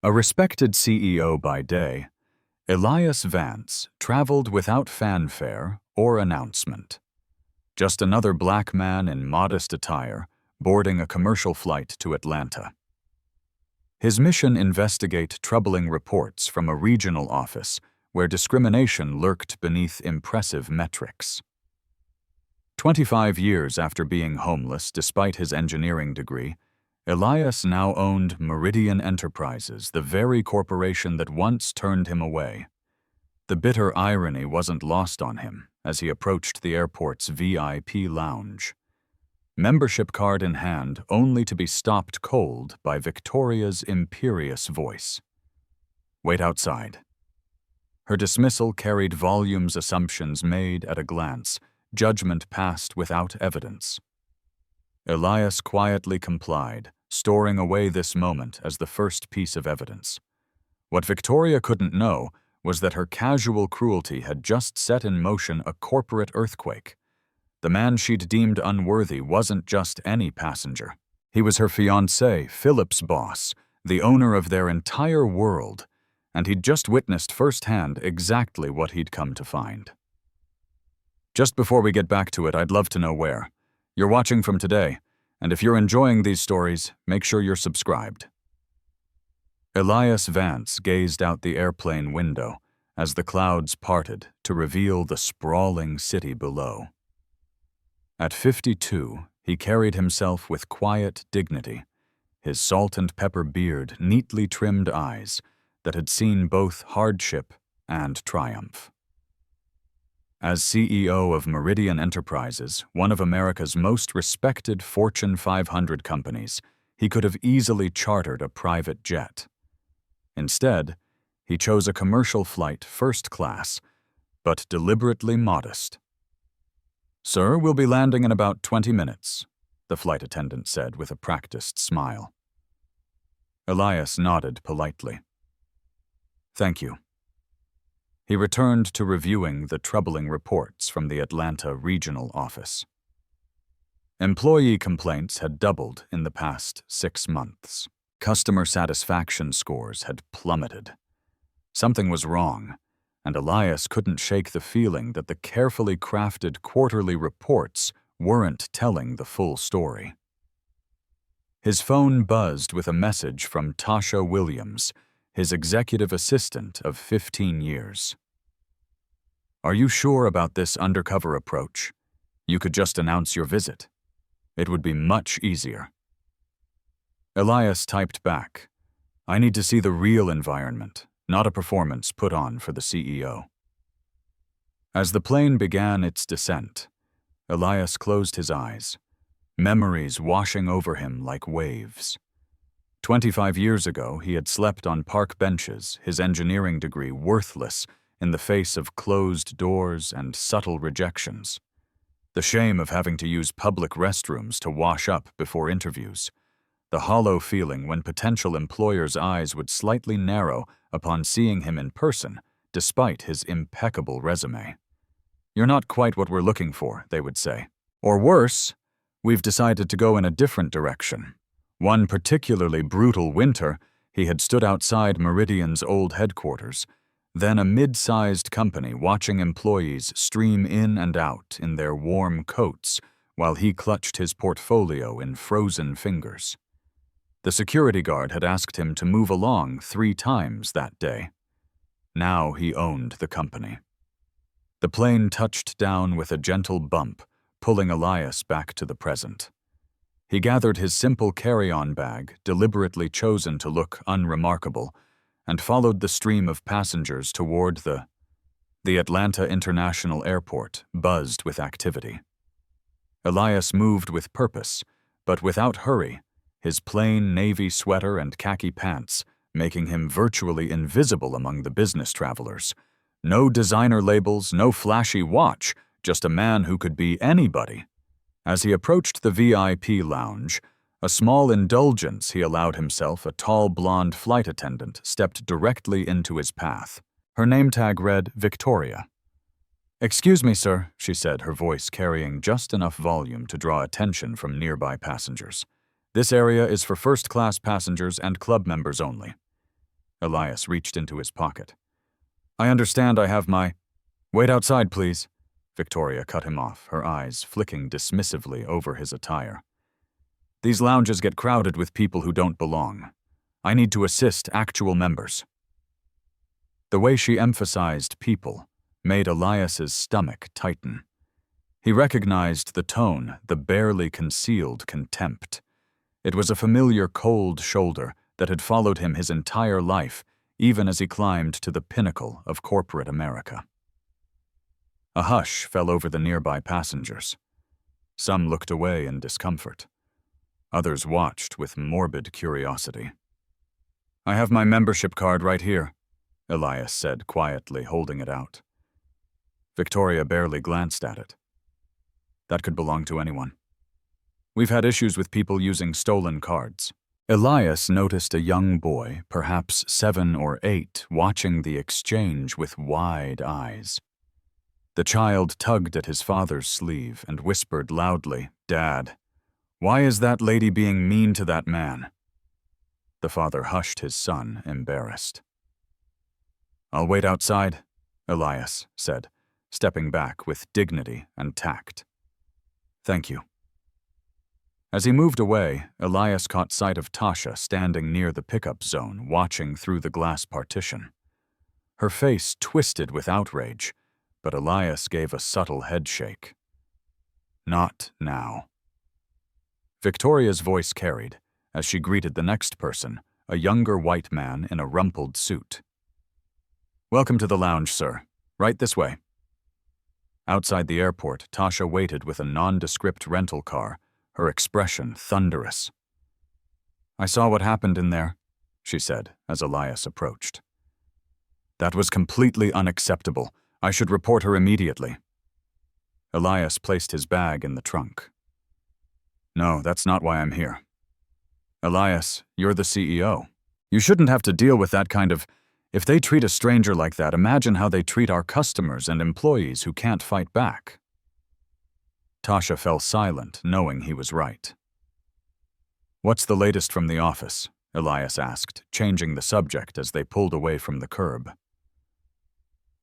A respected CEO by day, Elias Vance traveled without fanfare or announcement. Just another black man in modest attire boarding a commercial flight to Atlanta. His mission: investigate troubling reports from a regional office where discrimination lurked beneath impressive metrics. 25 years after being homeless despite his engineering degree, Elias now owned Meridian Enterprises, the very corporation that once turned him away. The bitter irony wasn't lost on him as he approached the airport's VIP lounge. Membership card in hand, only to be stopped cold by Victoria's imperious voice. "Wait outside." Her dismissal carried volumes: assumptions made at a glance, judgment passed without evidence. Elias quietly complied, storing away this moment as the first piece of evidence. What Victoria couldn't know was that her casual cruelty had just set in motion a corporate earthquake. The man she'd deemed unworthy wasn't just any passenger. He was her fiancé, Philip's boss, the owner of their entire world, and he'd just witnessed firsthand exactly what he'd come to find. Just before we get back to it, I'd love to know where. You're watching from today, and if you're enjoying these stories, make sure you're subscribed. Elias Vance gazed out the airplane window as the clouds parted to reveal the sprawling city below. At 52, he carried himself with quiet dignity, his salt and pepper beard, neatly trimmed eyes that had seen both hardship and triumph. As CEO of Meridian Enterprises, one of America's most respected Fortune 500 companies, he could have easily chartered a private jet. Instead, he chose a commercial flight, first class, but deliberately modest. "Sir, we'll be landing in about 20 minutes, the flight attendant said with a practiced smile. Elias nodded politely. "Thank you." He returned to reviewing the troubling reports from the Atlanta regional office. Employee complaints had doubled in the past 6 months. Customer satisfaction scores had plummeted. Something was wrong, and Elias couldn't shake the feeling that the carefully crafted quarterly reports weren't telling the full story. His phone buzzed with a message from Tasha Williams, his executive assistant of 15 years. "Are you sure about this undercover approach? You could just announce your visit. It would be much easier." Elias typed back, "I need to see the real environment, not a performance put on for the CEO." As the plane began its descent, Elias closed his eyes, memories washing over him like waves. 25 years ago, he had slept on park benches, his engineering degree worthless in the face of closed doors and subtle rejections. The shame of having to use public restrooms to wash up before interviews. The hollow feeling when potential employers' eyes would slightly narrow upon seeing him in person, despite his impeccable resume. "You're not quite what we're looking for," they would say. Or worse, "We've decided to go in a different direction." One particularly brutal winter, he had stood outside Meridian's old headquarters, then a mid-sized company watching employees stream in and out in their warm coats while he clutched his portfolio in frozen fingers. The security guard had asked him to move along 3 times that day. Now he owned the company. The plane touched down with a gentle bump, pulling Elias back to the present. He gathered his simple carry-on bag, deliberately chosen to look unremarkable, and followed the stream of passengers toward the Atlanta International Airport, buzzed with activity. Elias moved with purpose, but without hurry, his plain navy sweater and khaki pants making him virtually invisible among the business travelers. No designer labels, no flashy watch, just a man who could be anybody. As he approached the VIP lounge, a small indulgence he allowed himself, a tall blonde flight attendant stepped directly into his path. Her name tag read Victoria. "Excuse me, sir," she said, her voice carrying just enough volume to draw attention from nearby passengers. "This area is for first-class passengers and club members only." Elias reached into his pocket. I understand I have my— Wait outside, please. Victoria cut him off, her eyes flicking dismissively over his attire. These lounges get crowded with people who don't belong. I need to assist actual members. The way she emphasized people made Elias's stomach tighten. He recognized the tone, the barely concealed contempt. It was a familiar cold shoulder that had followed him his entire life, even as he climbed to the pinnacle of corporate America. A hush fell over the nearby passengers. Some looked away in discomfort. Others watched with morbid curiosity. I have my membership card right here, Elias said quietly, holding it out. Victoria barely glanced at it. That could belong to anyone. We've had issues with people using stolen cards. Elias noticed a young boy, perhaps 7 or 8, watching the exchange with wide eyes. The child tugged at his father's sleeve and whispered loudly, "Dad, why is that lady being mean to that man?" The father hushed his son, embarrassed. I'll wait outside, Elias said, stepping back with dignity and tact. Thank you. As he moved away, Elias caught sight of Tasha standing near the pickup zone, watching through the glass partition. Her face twisted with outrage, but Elias gave a subtle headshake. Not now. Victoria's voice carried as she greeted the next person, a younger white man in a rumpled suit. Welcome to the lounge, sir. Right this way. Outside the airport, Tasha waited with a nondescript rental car, her expression thunderous. I saw what happened in there, she said as Elias approached. That was completely unacceptable. I should report her immediately. Elias placed his bag in the trunk. No, that's not why I'm here. Elias, you're the CEO. You shouldn't have to deal with that kind of— If they treat a stranger like that, imagine how they treat our customers and employees who can't fight back. Tasha fell silent, knowing he was right. What's the latest from the office? Elias asked, changing the subject as they pulled away from the curb.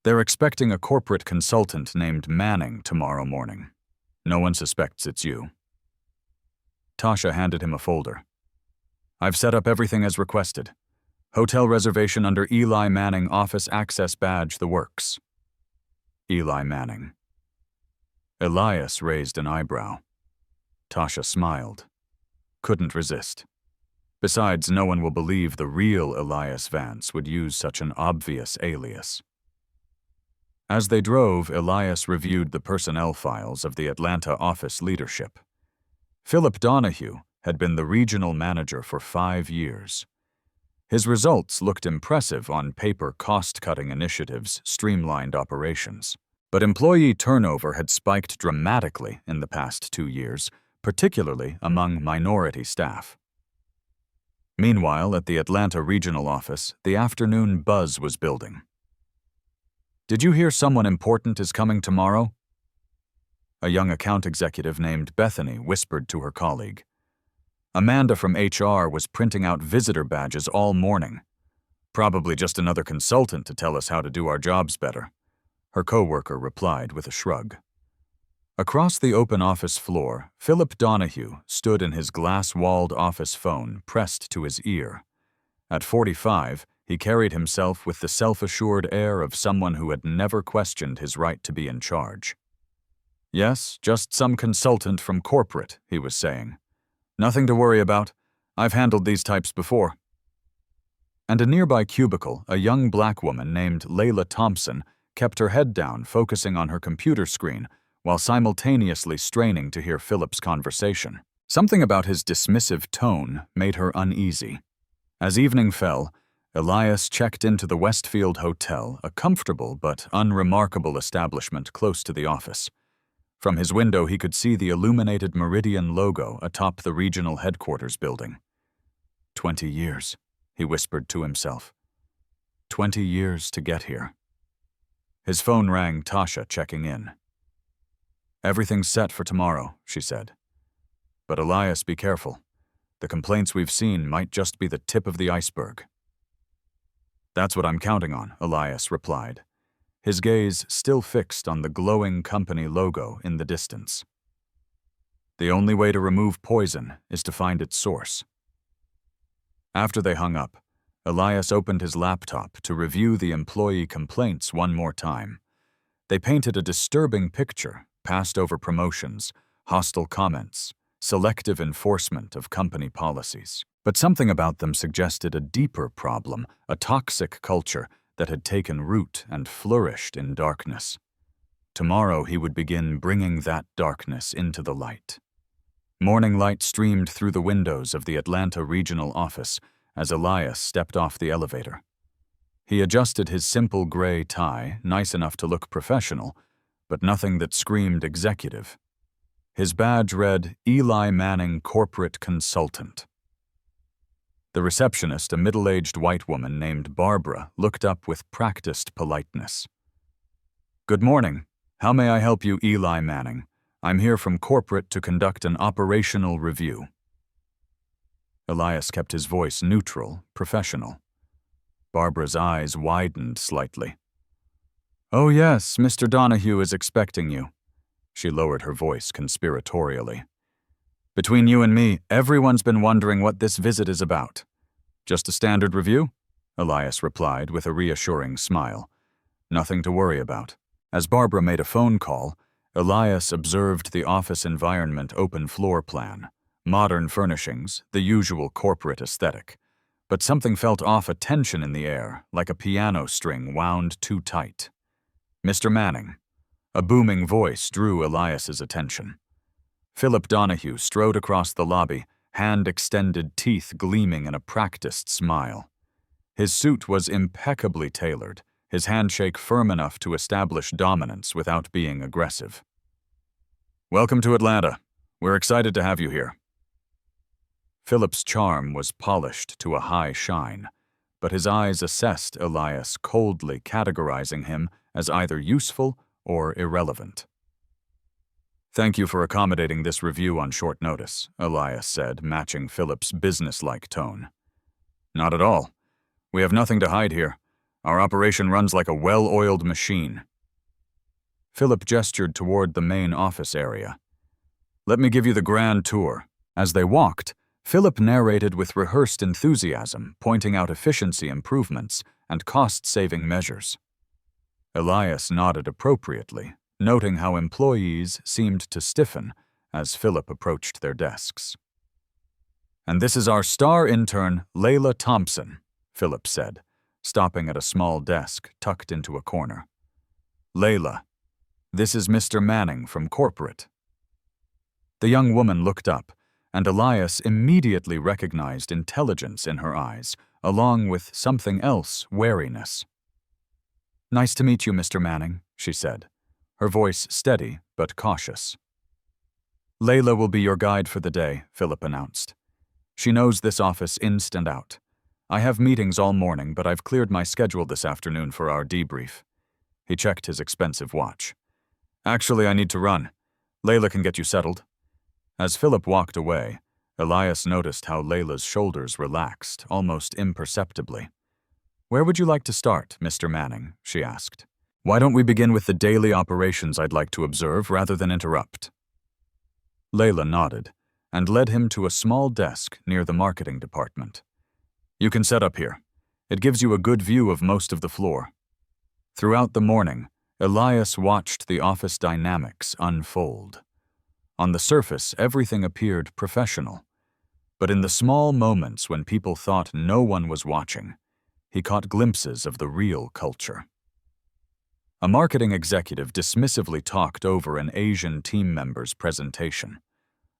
They're expecting a corporate consultant named Manning tomorrow morning. No one suspects it's you. Tasha handed him a folder. I've set up everything as requested. Hotel reservation under Eli Manning, office access badge, the works. Eli Manning. Elias raised an eyebrow. Tasha smiled. Couldn't resist. Besides, no one will believe the real Elias Vance would use such an obvious alias. As they drove, Elias reviewed the personnel files of the Atlanta office leadership. Philip Donahue had been the regional manager for 5 years. His results looked impressive on paper. Cost-cutting initiatives streamlined operations. But employee turnover had spiked dramatically in the past 2 years, particularly among minority staff. Meanwhile, at the Atlanta regional office, the afternoon buzz was building. Did you hear someone important is coming tomorrow? A young account executive named Bethany whispered to her colleague. Amanda from HR was printing out visitor badges all morning. Probably just another consultant to tell us how to do our jobs better. Her coworker replied with a shrug. Across the open office floor, Philip Donahue stood in his glass-walled office phone pressed to his ear. At 45, he carried himself with the self-assured air of someone who had never questioned his right to be in charge. Yes, just some consultant from corporate, he was saying. Nothing to worry about. I've handled these types before. And a nearby cubicle, a young black woman named Layla Thompson kept her head down, focusing on her computer screen, while simultaneously straining to hear Philip's conversation. Something about his dismissive tone made her uneasy. As evening fell, Elias checked into the Westfield Hotel, a comfortable but unremarkable establishment close to the office. From his window, he could see the illuminated Meridian logo atop the regional headquarters building. 20 years, he whispered to himself. 20 years to get here. His phone rang, Tasha checking in. Everything's set for tomorrow, she said. But Elias, be careful. The complaints we've seen might just be the tip of the iceberg. That's what I'm counting on, Elias replied, his gaze still fixed on the glowing company logo in the distance. The only way to remove poison is to find its source. After they hung up, Elias opened his laptop to review the employee complaints one more time. They painted a disturbing picture, passed over promotions, hostile comments, selective enforcement of company policies. But something about them suggested a deeper problem, a toxic culture that had taken root and flourished in darkness. Tomorrow he would begin bringing that darkness into the light. Morning light streamed through the windows of the Atlanta regional office as Elias stepped off the elevator. He adjusted his simple gray tie, nice enough to look professional, but nothing that screamed executive. His badge read Eli Manning Corporate Consultant. The receptionist, a middle-aged white woman named Barbara, looked up with practiced politeness. "Good morning. How may I help you, Eli Manning? I'm here from corporate to conduct an operational review." Elias kept his voice neutral, professional. Barbara's eyes widened slightly. "Oh yes, Mr. Donahue is expecting you." She lowered her voice conspiratorially. "Between you and me, everyone's been wondering what this visit is about." "Just a standard review?" Elias replied with a reassuring smile. "Nothing to worry about." As Barbara made a phone call, Elias observed the office environment open floor plan, modern furnishings, the usual corporate aesthetic. But something felt off, a tension in the air, like a piano string wound too tight. "Mr. Manning." A booming voice drew Elias's attention. Philip Donahue strode across the lobby, hand extended, teeth gleaming in a practiced smile. His suit was impeccably tailored, his handshake firm enough to establish dominance without being aggressive. "Welcome to Atlanta. We're excited to have you here." Philip's charm was polished to a high shine, but his eyes assessed Elias coldly, categorizing him as either useful or irrelevant. "Thank you for accommodating this review on short notice," Elias said, matching Philip's businesslike tone. "Not at all. We have nothing to hide here. Our operation runs like a well-oiled machine." Philip gestured toward the main office area. "Let me give you the grand tour." As they walked, Philip narrated with rehearsed enthusiasm, pointing out efficiency improvements and cost-saving measures. Elias nodded appropriately, noting how employees seemed to stiffen as Philip approached their desks. "And this is our star intern, Layla Thompson," Philip said, stopping at a small desk tucked into a corner. "Layla, this is Mr. Manning from corporate." The young woman looked up, and Elias immediately recognized intelligence in her eyes, along with something else, wariness. "Nice to meet you, Mr. Manning," she said, her voice steady but cautious. "Layla will be your guide for the day," Philip announced. "She knows this office in and out. I have meetings all morning, but I've cleared my schedule this afternoon for our debrief." He checked his expensive watch. "Actually, I need to run. Layla can get you settled." As Philip walked away, Elias noticed how Layla's shoulders relaxed, almost imperceptibly. "Where would you like to start, Mr. Manning?" she asked. "Why don't we begin with the daily operations I'd like to observe rather than interrupt?" Layla nodded and led him to a small desk near the marketing department. "You can set up here. It gives you a good view of most of the floor." Throughout the morning, Elias watched the office dynamics unfold. On the surface, everything appeared professional. But in the small moments when people thought no one was watching, he caught glimpses of the real culture. A marketing executive dismissively talked over an Asian team member's presentation.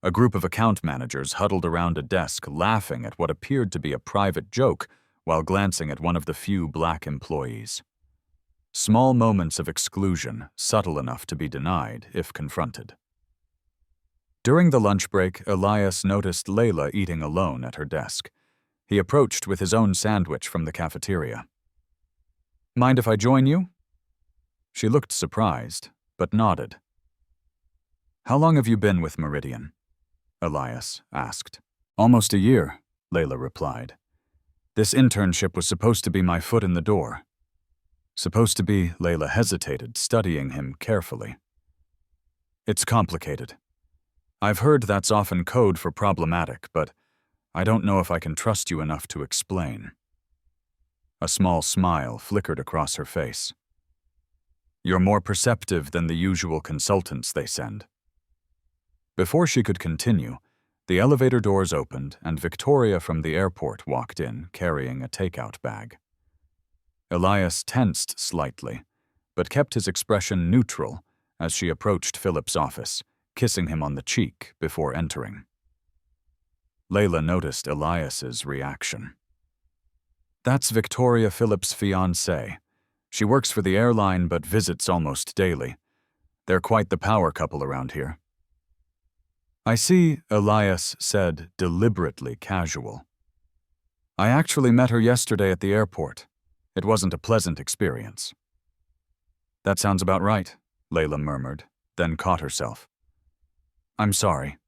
A group of account managers huddled around a desk laughing at what appeared to be a private joke while glancing at one of the few black employees. Small moments of exclusion, subtle enough to be denied if confronted. During the lunch break, Elias noticed Layla eating alone at her desk. He approached with his own sandwich from the cafeteria. "Mind if I join you?" She looked surprised, but nodded. "How long have you been with Meridian?" Elias asked. "Almost a year," Layla replied. This internship was supposed to be my foot in the door. Supposed to be, Layla hesitated, studying him carefully. It's complicated. I've heard that's often code for problematic, but I don't know if I can trust you enough to explain. A small smile flickered across her face. You're more perceptive than the usual consultants they send. Before she could continue, the elevator doors opened and Victoria from the airport walked in, carrying a takeout bag. Elias tensed slightly, but kept his expression neutral as she approached Philip's office, kissing him on the cheek before entering. Layla noticed Elias's reaction. That's Victoria Philip's fiancée. She works for the airline but visits almost daily. They're quite the power couple around here. I see, Elias said, deliberately casual. I actually met her yesterday at the airport. It wasn't a pleasant experience. That sounds about right, Layla murmured, then caught herself. I'm sorry.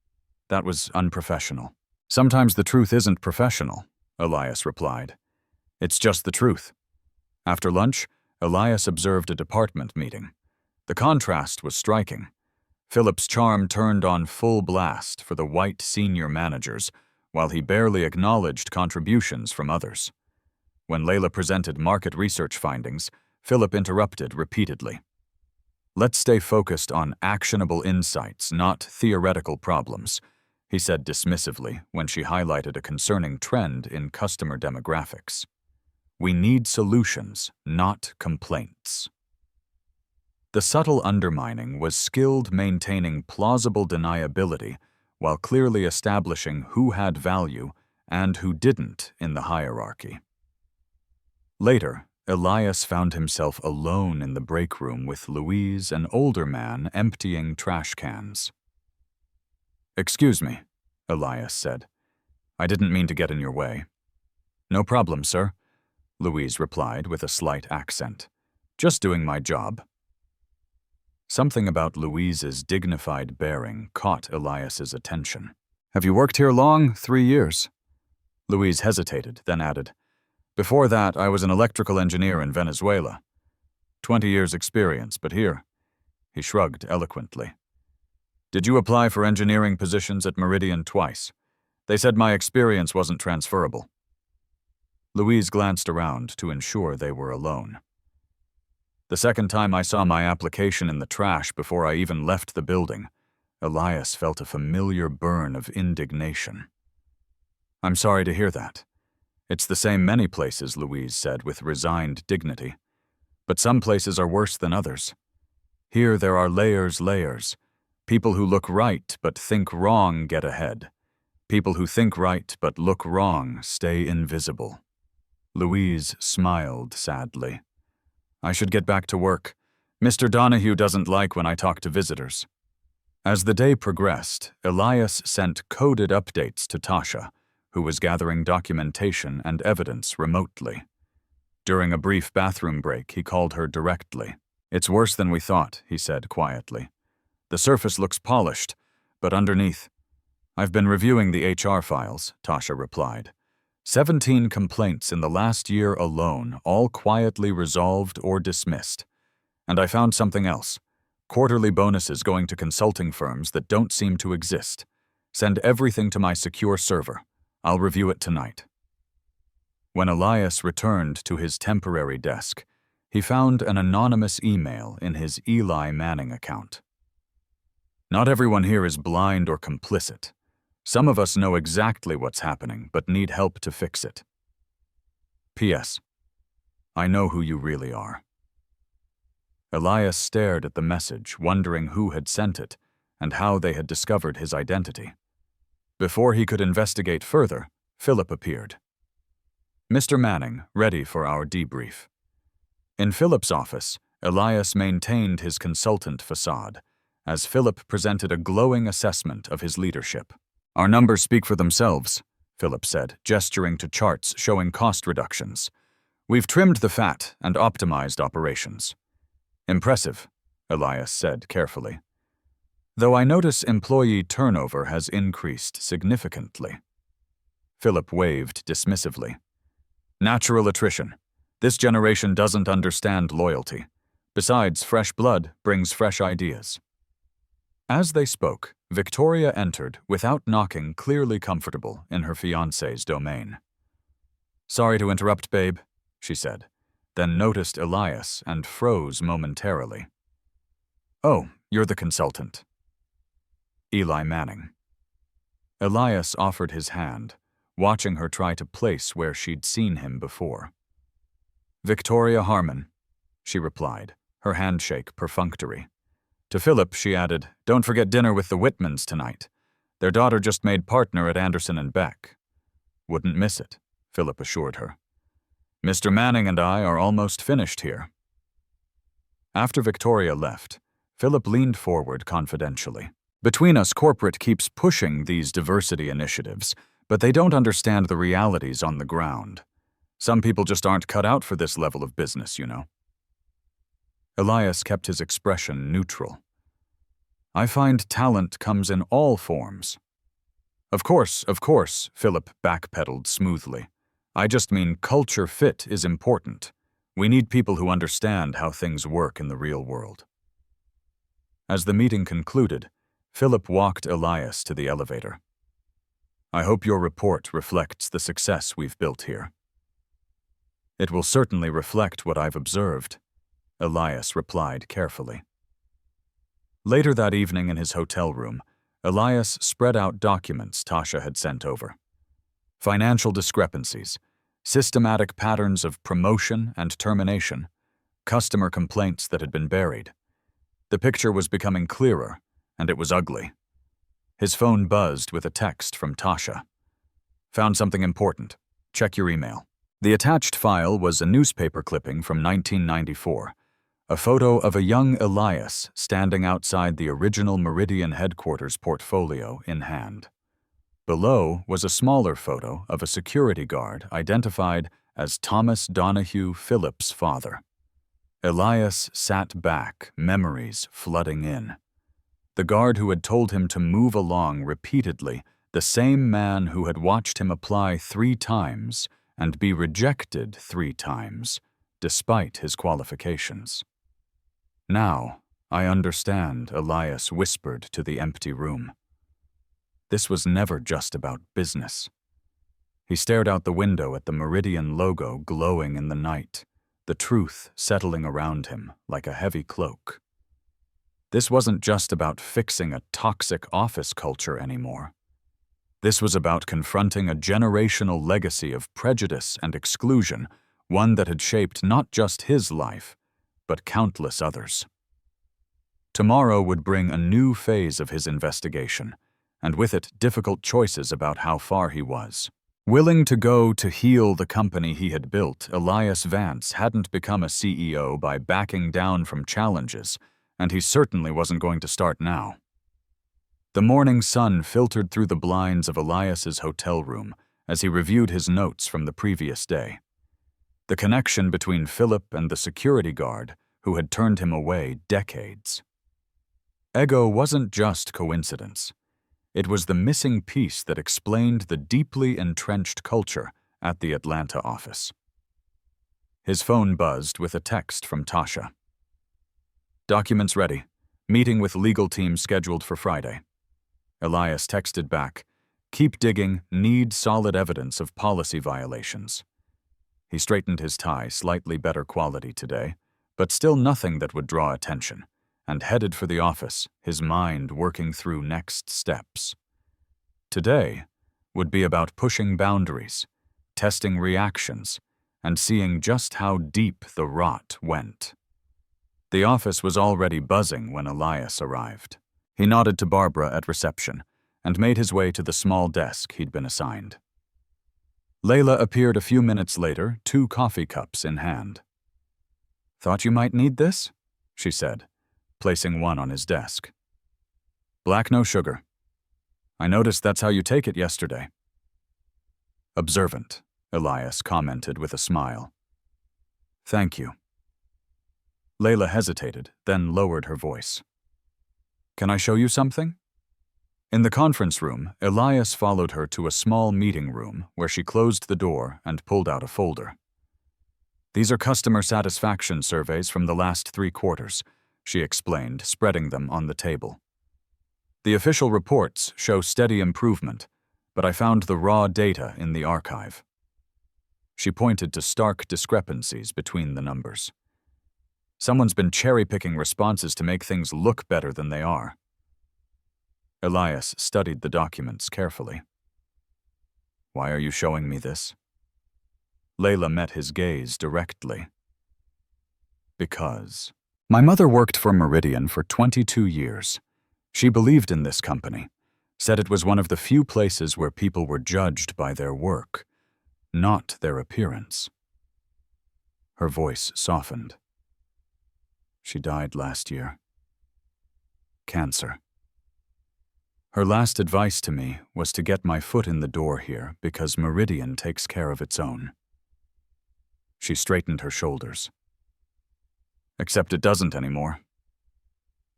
That was unprofessional. Sometimes the truth isn't professional, Elias replied. It's just the truth. After lunch, Elias observed a department meeting. The contrast was striking. Philip's charm turned on full blast for the white senior managers, while he barely acknowledged contributions from others. When Layla presented market research findings, Philip interrupted repeatedly. Let's stay focused on actionable insights, not theoretical problems, he said dismissively when she highlighted a concerning trend in customer demographics. We need solutions, not complaints. The subtle undermining was skilled maintaining plausible deniability while clearly establishing who had value and who didn't in the hierarchy. Later, Elias found himself alone in the break room with Louise, an older man, emptying trash cans. Excuse me, Elias said. I didn't mean to get in your way. No problem, sir, Louise replied with a slight accent. Just doing my job. Something about Louise's dignified bearing caught Elias's attention. Have you worked here long? 3 years. Louise hesitated, then added, Before that, I was an electrical engineer in Venezuela. 20 years experience, but here. He shrugged eloquently. Did you apply for engineering positions at Meridian twice? They said my experience wasn't transferable. Louise glanced around to ensure they were alone. The second time I saw my application in the trash before I even left the building, Elias felt a familiar burn of indignation. I'm sorry to hear that. It's the same many places, Louise said with resigned dignity. But some places are worse than others. Here there are layers. People who look right but think wrong get ahead. People who think right but look wrong stay invisible. Louise smiled sadly. I should get back to work. Mr. Donahue doesn't like when I talk to visitors. As the day progressed, Elias sent coded updates to Tasha, who was gathering documentation and evidence remotely. During a brief bathroom break, he called her directly. It's worse than we thought, he said quietly. The surface looks polished, but underneath. I've been reviewing the HR files, Tasha replied. 17 complaints in the last year alone, all quietly resolved or dismissed. And I found something else. Quarterly bonuses going to consulting firms that don't seem to exist. Send everything to my secure server. I'll review it tonight. When Elias returned to his temporary desk, he found an anonymous email in his Eli Manning account. Not everyone here is blind or complicit. Some of us know exactly what's happening, but need help to fix it. P.S. I know who you really are. Elias stared at the message, wondering who had sent it and how they had discovered his identity. Before he could investigate further, Philip appeared. Mr. Manning, ready for our debrief. In Philip's office, Elias maintained his consultant facade, as Philip presented a glowing assessment of his leadership. Our numbers speak for themselves, Philip said, gesturing to charts showing cost reductions. We've trimmed the fat and optimized operations. Impressive, Elias said carefully. Though I notice employee turnover has increased significantly. Philip waved dismissively. Natural attrition. This generation doesn't understand loyalty. Besides, fresh blood brings fresh ideas. As they spoke, Victoria entered without knocking, clearly comfortable in her fiancé's domain. "Sorry to interrupt, babe," she said, then noticed Elias and froze momentarily. "Oh, you're the consultant." Eli Manning. Elias offered his hand, watching her try to place where she'd seen him before. "Victoria Harmon," she replied, her handshake perfunctory. To Philip, she added, "Don't forget dinner with the Whitmans tonight. Their daughter just made partner at Anderson and Beck." "Wouldn't miss it," Philip assured her. "Mr. Manning and I are almost finished here." After Victoria left, Philip leaned forward confidentially. "Between us, corporate keeps pushing these diversity initiatives, but they don't understand the realities on the ground. Some people just aren't cut out for this level of business, you know." Elias kept his expression neutral. "I find talent comes in all forms." Of course, Philip backpedaled smoothly. "I just mean culture fit is important. We need people who understand how things work in the real world." As the meeting concluded, Philip walked Elias to the elevator. "I hope your report reflects the success we've built here." "It will certainly reflect what I've observed," Elias replied carefully. Later that evening in his hotel room, Elias spread out documents Tasha had sent over. Financial discrepancies, systematic patterns of promotion and termination, customer complaints that had been buried. The picture was becoming clearer, and it was ugly. His phone buzzed with a text from Tasha. "Found something important. Check your email." The attached file was a newspaper clipping from 1994, a photo of a young Elias standing outside the original Meridian headquarters portfolio in hand. Below was a smaller photo of a security guard identified as Thomas Donahue Phillips' father. Elias sat back, memories flooding in. The guard who had told him to move along repeatedly, the same man who had watched him apply 3 times and be rejected 3 times, despite his qualifications. "Now, I understand," Elias whispered to the empty room. This was never just about business. He stared out the window at the Meridian logo glowing in the night, the truth settling around him like a heavy cloak. This wasn't just about fixing a toxic office culture anymore. This was about confronting a generational legacy of prejudice and exclusion, one that had shaped not just his life, but countless others. Tomorrow would bring a new phase of his investigation, and with it difficult choices about how far he was. Willing to go to heal the company he had built, Elias Vance hadn't become a CEO by backing down from challenges, and he certainly wasn't going to start now. The morning sun filtered through the blinds of Elias's hotel room as he reviewed his notes from the previous day. The connection between Philip and the security guard who had turned him away decades. Ego wasn't just coincidence. It was the missing piece that explained the deeply entrenched culture at the Atlanta office. His phone buzzed with a text from Tasha. "Documents ready. Meeting with legal team scheduled for Friday." Elias texted back, "Keep digging, need solid evidence of policy violations." He straightened his tie, slightly better quality today, but still nothing that would draw attention, and headed for the office, his mind working through next steps. Today would be about pushing boundaries, testing reactions, and seeing just how deep the rot went. The office was already buzzing when Elias arrived. He nodded to Barbara at reception and made his way to the small desk he'd been assigned. Layla appeared a few minutes later, 2 coffee cups in hand. "Thought you might need this?" she said, placing one on his desk. "Black, no sugar. I noticed that's how you take it yesterday." "Observant," Elias commented with a smile. "Thank you." Layla hesitated, then lowered her voice. "Can I show you something?" In the conference room, Elias followed her to a small meeting room where she closed the door and pulled out a folder. "These are customer satisfaction surveys from the last 3 quarters," she explained, spreading them on the table. "The official reports show steady improvement, but I found the raw data in the archive." She pointed to stark discrepancies between the numbers. "Someone's been cherry-picking responses to make things look better than they are." Elias studied the documents carefully. "Why are you showing me this?" Layla met his gaze directly. "Because my mother worked for Meridian for 22 years. She believed in this company, said it was one of the few places where people were judged by their work, not their appearance." Her voice softened. "She died last year. Cancer. Her last advice to me was to get my foot in the door here because Meridian takes care of its own." She straightened her shoulders. "Except it doesn't anymore.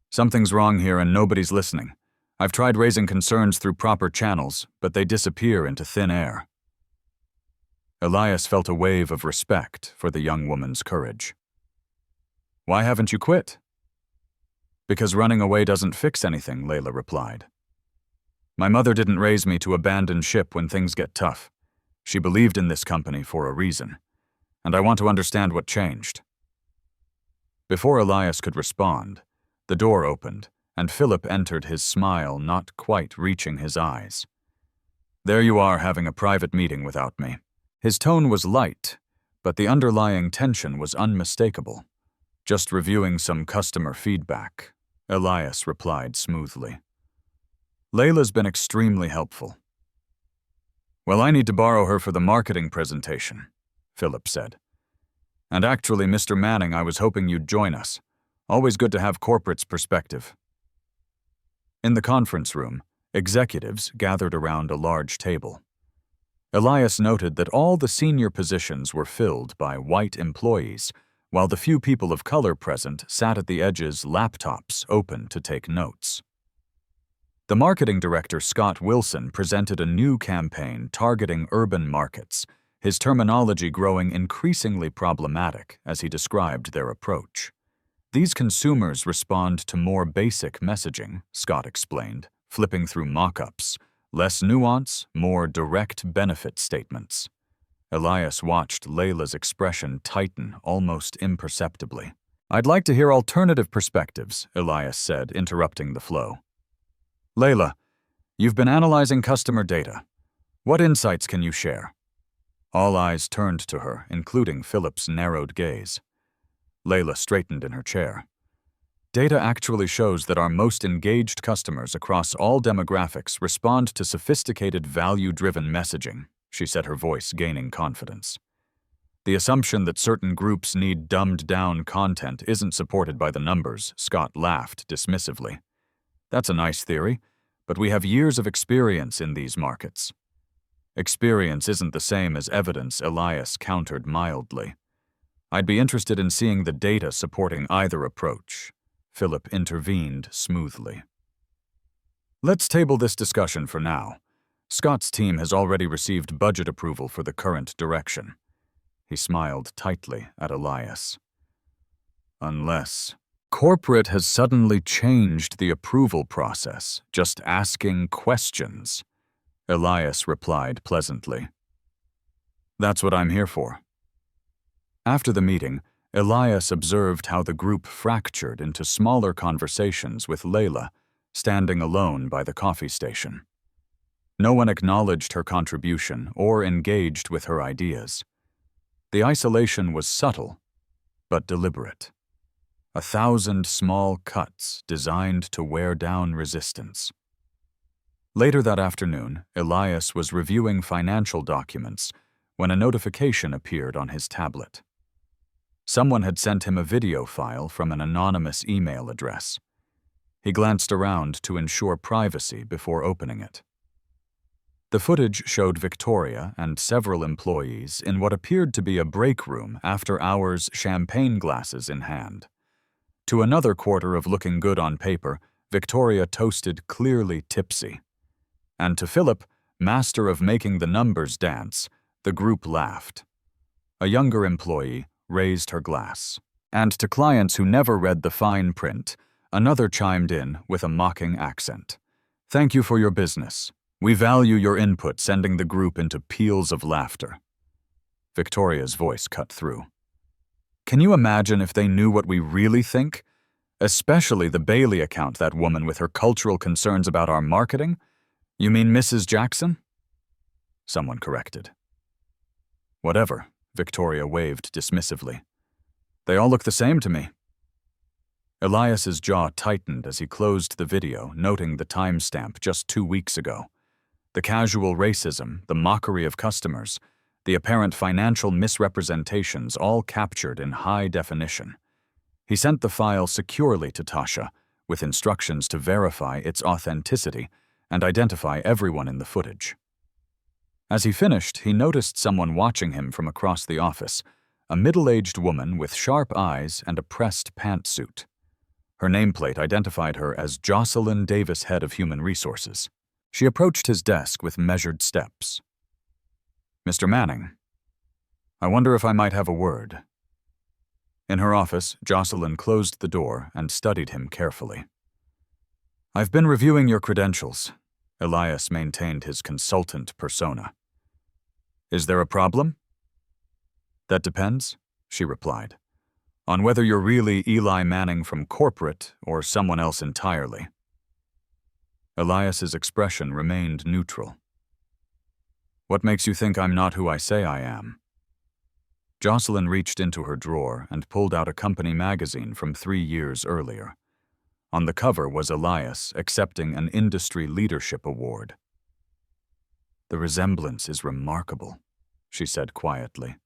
Something's wrong here and nobody's listening. I've tried raising concerns through proper channels, but they disappear into thin air." Elias felt a wave of respect for the young woman's courage. "Why haven't you quit?" "Because running away doesn't fix anything," Layla replied. "My mother didn't raise me to abandon ship when things get tough. She believed in this company for a reason, and I want to understand what changed." Before Elias could respond, the door opened, and Philip entered, his smile not quite reaching his eyes. "There you are, having a private meeting without me." His tone was light, but the underlying tension was unmistakable. "Just reviewing some customer feedback," Elias replied smoothly. "Layla's been extremely helpful." "Well, I need to borrow her for the marketing presentation," Philip said. "And actually, Mr. Manning, I was hoping you'd join us. Always good to have corporate's perspective." In the conference room, executives gathered around a large table. Elias noted that all the senior positions were filled by white employees, while the few people of color present sat at the edges, laptops open to take notes. The marketing director, Scott Wilson, presented a new campaign targeting urban markets, his terminology growing increasingly problematic as he described their approach. "These consumers respond to more basic messaging," Scott explained, flipping through mock-ups. "Less nuance, more direct benefit statements." Elias watched Layla's expression tighten almost imperceptibly. "I'd like to hear alternative perspectives," Elias said, interrupting the flow. "Layla, you've been analyzing customer data. What insights can you share?" All eyes turned to her, including Philip's narrowed gaze. Layla straightened in her chair. "Data actually shows that our most engaged customers across all demographics respond to sophisticated value-driven messaging," she said, her voice gaining confidence. "The assumption that certain groups need dumbed-down content isn't supported by the numbers," Scott laughed dismissively. "That's a nice theory, but we have years of experience in these markets." "Experience isn't the same as evidence," Elias countered mildly. "I'd be interested in seeing the data supporting either approach," Philip intervened smoothly. "Let's table this discussion for now. Scott's team has already received budget approval for the current direction." He smiled tightly at Elias. "Unless corporate has suddenly changed the approval process, just asking questions," Elias replied pleasantly. "That's what I'm here for." After the meeting, Elias observed how the group fractured into smaller conversations with Layla, standing alone by the coffee station. No one acknowledged her contribution or engaged with her ideas. The isolation was subtle, but deliberate. 1,000 small cuts designed to wear down resistance. Later that afternoon, Elias was reviewing financial documents when a notification appeared on his tablet. Someone had sent him a video file from an anonymous email address. He glanced around to ensure privacy before opening it. The footage showed Victoria and several employees in what appeared to be a break room, after hours, champagne glasses in hand. To another quarter of looking good on paper, Victoria toasted clearly tipsy. And to Philip, master of making the numbers dance, the group laughed. A younger employee raised her glass. And to clients who never read the fine print, another chimed in with a mocking accent. Thank you for your business. We value your input, sending the group into peals of laughter. Victoria's voice cut through. Can you imagine if they knew what we really think? Especially the Bailey account, that woman with her cultural concerns about our marketing? You mean Mrs. Jackson? Someone corrected. Whatever, Victoria waved dismissively. They all look the same to me. Elias's jaw tightened as he closed the video, noting the timestamp just 2 weeks ago. The casual racism, the mockery of customers, the apparent financial misrepresentations, all captured in high definition. He sent the file securely to Tasha, with instructions to verify its authenticity and identify everyone in the footage. As he finished, he noticed someone watching him from across the office, a middle-aged woman with sharp eyes and a pressed pantsuit. Her nameplate identified her as Jocelyn Davis, head of human resources. She approached his desk with measured steps. Mr. Manning, I wonder if I might have a word. In her office, Jocelyn closed the door and studied him carefully. I've been reviewing your credentials. Elias maintained his consultant persona. Is there a problem? That depends, she replied, on whether you're really Eli Manning from corporate or someone else entirely. Elias's expression remained neutral. What makes you think I'm not who I say I am? Jocelyn reached into her drawer and pulled out a company magazine from 3 years earlier. On the cover was Elias accepting an industry leadership award. The resemblance is remarkable, she said quietly.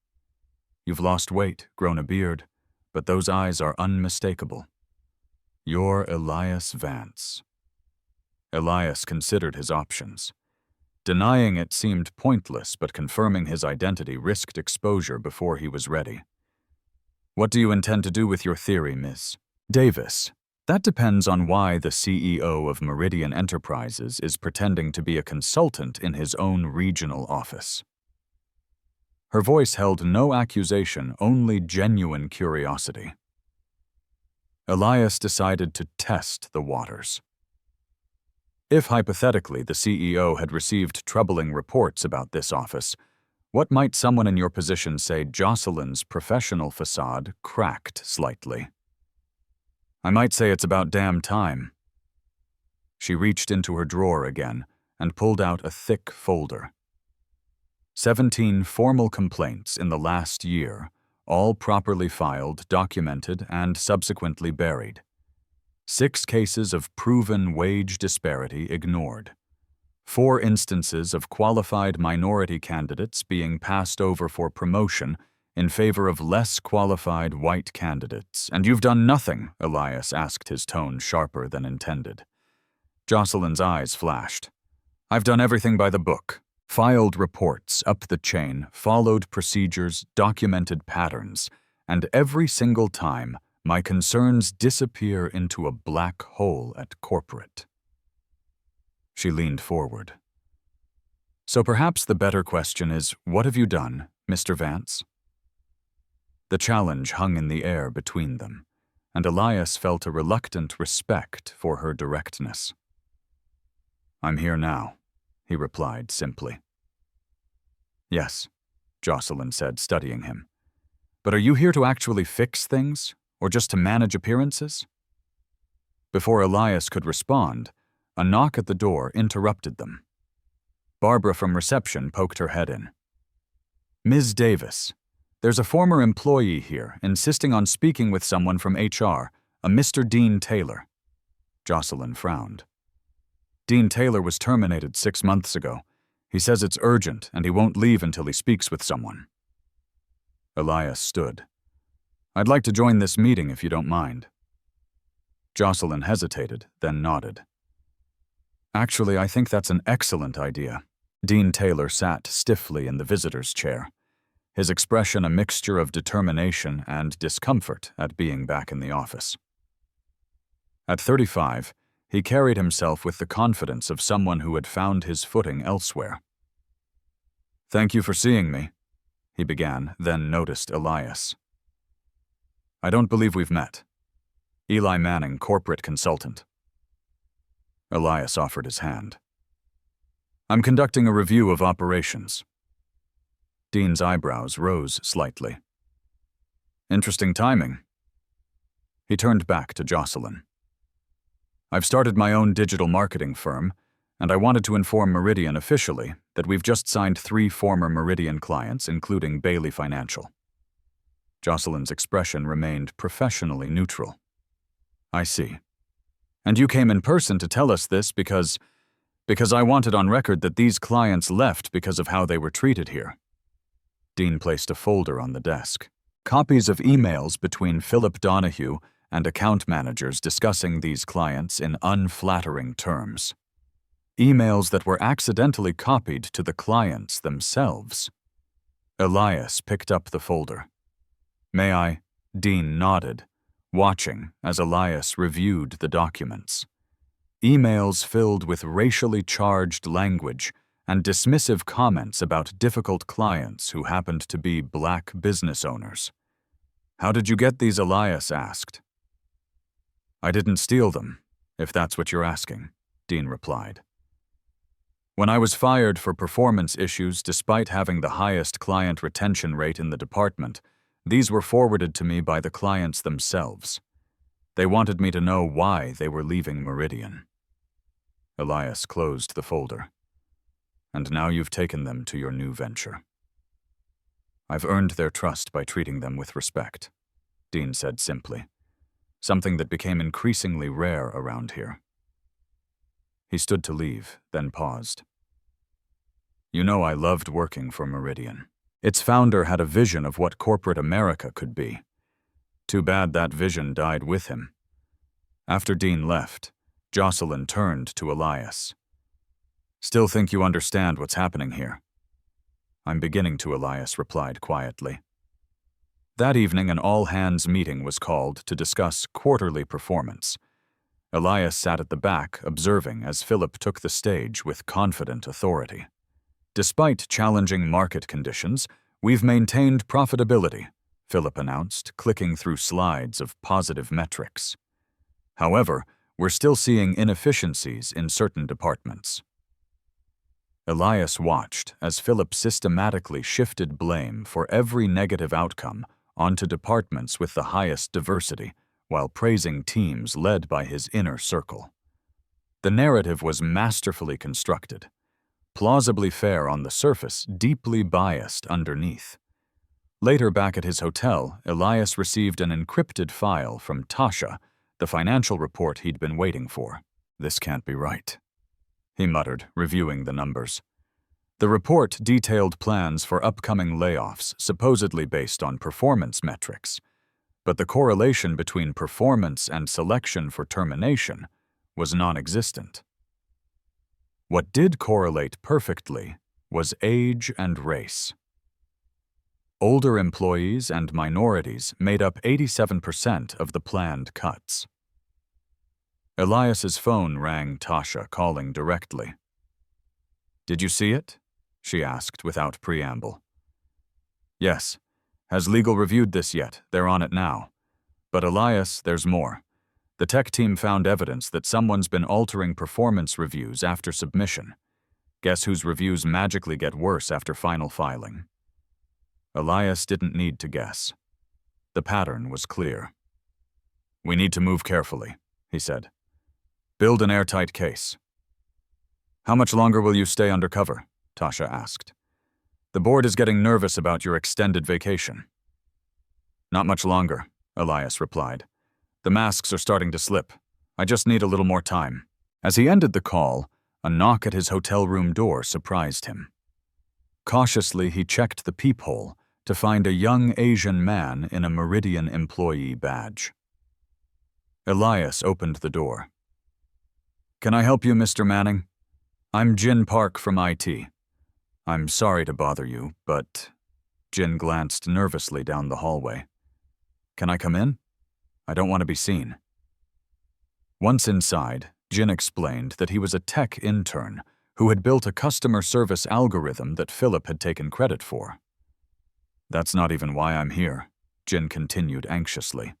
You've lost weight, grown a beard, but those eyes are unmistakable. You're Elias Vance. Elias considered his options. Denying it seemed pointless, but confirming his identity risked exposure before he was ready. What do you intend to do with your theory, Miss Davis? That depends on why the CEO of Meridian Enterprises is pretending to be a consultant in his own regional office. Her voice held no accusation, only genuine curiosity. Elias decided to test the waters. If, hypothetically, the CEO had received troubling reports about this office, what might someone in your position say Jocelyn's professional facade cracked slightly? I might say it's about damn time. She reached into her drawer again and pulled out a thick folder. 17 formal complaints in the last year, all properly filed, documented, and subsequently buried. 6 cases of proven wage disparity ignored. 4 instances of qualified minority candidates being passed over for promotion in favor of less qualified white candidates. And you've done nothing, Elias asked, his tone sharper than intended. Jocelyn's eyes flashed. I've done everything by the book. Filed reports up the chain, followed procedures, documented patterns, and every single time, my concerns disappear into a black hole at corporate. She leaned forward. So perhaps the better question is, what have you done, Mr. Vance? The challenge hung in the air between them, and Elias felt a reluctant respect for her directness. I'm here now, he replied simply. Yes, Jocelyn said, studying him. But are you here to actually fix things? Or just to manage appearances? Before Elias could respond, a knock at the door interrupted them. Barbara from reception poked her head in. Ms. Davis, there's a former employee here insisting on speaking with someone from HR, a Mr. Dean Taylor. Jocelyn frowned. Dean Taylor was terminated 6 months ago. He says it's urgent and he won't leave until he speaks with someone. Elias stood. I'd like to join this meeting if you don't mind. Jocelyn hesitated, then nodded. Actually, I think that's an excellent idea. Dean Taylor sat stiffly in the visitor's chair, his expression a mixture of determination and discomfort at being back in the office. At 35, He carried himself with the confidence of someone who had found his footing elsewhere. "Thank you for seeing me," he began, then noticed Elias. "I don't believe we've met. Eli Manning, corporate consultant." Elias offered his hand. "I'm conducting a review of operations." Dean's eyebrows rose slightly. "Interesting timing." He turned back to Jocelyn. "I've started my own digital marketing firm, and I wanted to inform Meridian officially that we've just signed 3 former Meridian clients, including Bailey Financial." Jocelyn's expression remained professionally neutral. "I see. And you came in person to tell us this because I wanted on record that these clients left because of how they were treated here." Dean placed a folder on the desk. Copies of emails between Philip Donahue and account managers discussing these clients in unflattering terms. Emails that were accidentally copied to the clients themselves. Elias picked up the folder. "May I?" Dean nodded, watching as Elias reviewed the documents. Emails filled with racially charged language and dismissive comments about difficult clients who happened to be black business owners. "How did you get these?" Elias asked. "I didn't steal them, if that's what you're asking," Dean replied. "When I was fired for performance issues despite having the highest client retention rate in the department, these were forwarded to me by the clients themselves. They wanted me to know why they were leaving Meridian." Elias closed the folder. "And now you've taken them to your new venture." "I've earned their trust by treating them with respect," Dean said simply, something that became increasingly rare around here. He stood to leave, then paused. "You know I loved working for Meridian. Its founder had a vision of what corporate America could be. Too bad that vision died with him." After Dean left, Jocelyn turned to Elias. "Still think you understand what's happening here?" "I'm beginning to," Elias replied quietly. That evening, an all-hands meeting was called to discuss quarterly performance. Elias sat at the back, observing as Philip took the stage with confident authority. "Despite challenging market conditions, we've maintained profitability," Philip announced, clicking through slides of positive metrics. "However, we're still seeing inefficiencies in certain departments." Elias watched as Philip systematically shifted blame for every negative outcome onto departments with the highest diversity, while praising teams led by his inner circle. The narrative was masterfully constructed, plausibly fair on the surface, deeply biased underneath. Later, back at his hotel, Elias received an encrypted file from Tasha, the financial report he'd been waiting for. "This can't be right," he muttered, reviewing the numbers. The report detailed plans for upcoming layoffs, supposedly based on performance metrics, but the correlation between performance and selection for termination was non-existent. What did correlate perfectly was age and race. Older employees and minorities made up 87% of the planned cuts. Elias's phone rang, Tasha calling directly. "Did you see it?" she asked without preamble. "Yes. Has legal reviewed this yet? They're on it now. But Elias, there's more. The tech team found evidence that someone's been altering performance reviews after submission. Guess whose reviews magically get worse after final filing?" Elias didn't need to guess. The pattern was clear. "We need to move carefully," he said. "Build an airtight case." "How much longer will you stay undercover?" Tasha asked. "The board is getting nervous about your extended vacation." "Not much longer," Elias replied. "The masks are starting to slip. I just need a little more time." As he ended the call, a knock at his hotel room door surprised him. Cautiously, he checked the peephole to find a young Asian man in a Meridian employee badge. Elias opened the door. "Can I help you, Mr. Manning? I'm Jin Park from IT. I'm sorry to bother you, but..." Jin glanced nervously down the hallway. "Can I come in? I don't want to be seen." Once inside, Jin explained that he was a tech intern who had built a customer service algorithm that Philip had taken credit for. "That's not even why I'm here," Jin continued anxiously.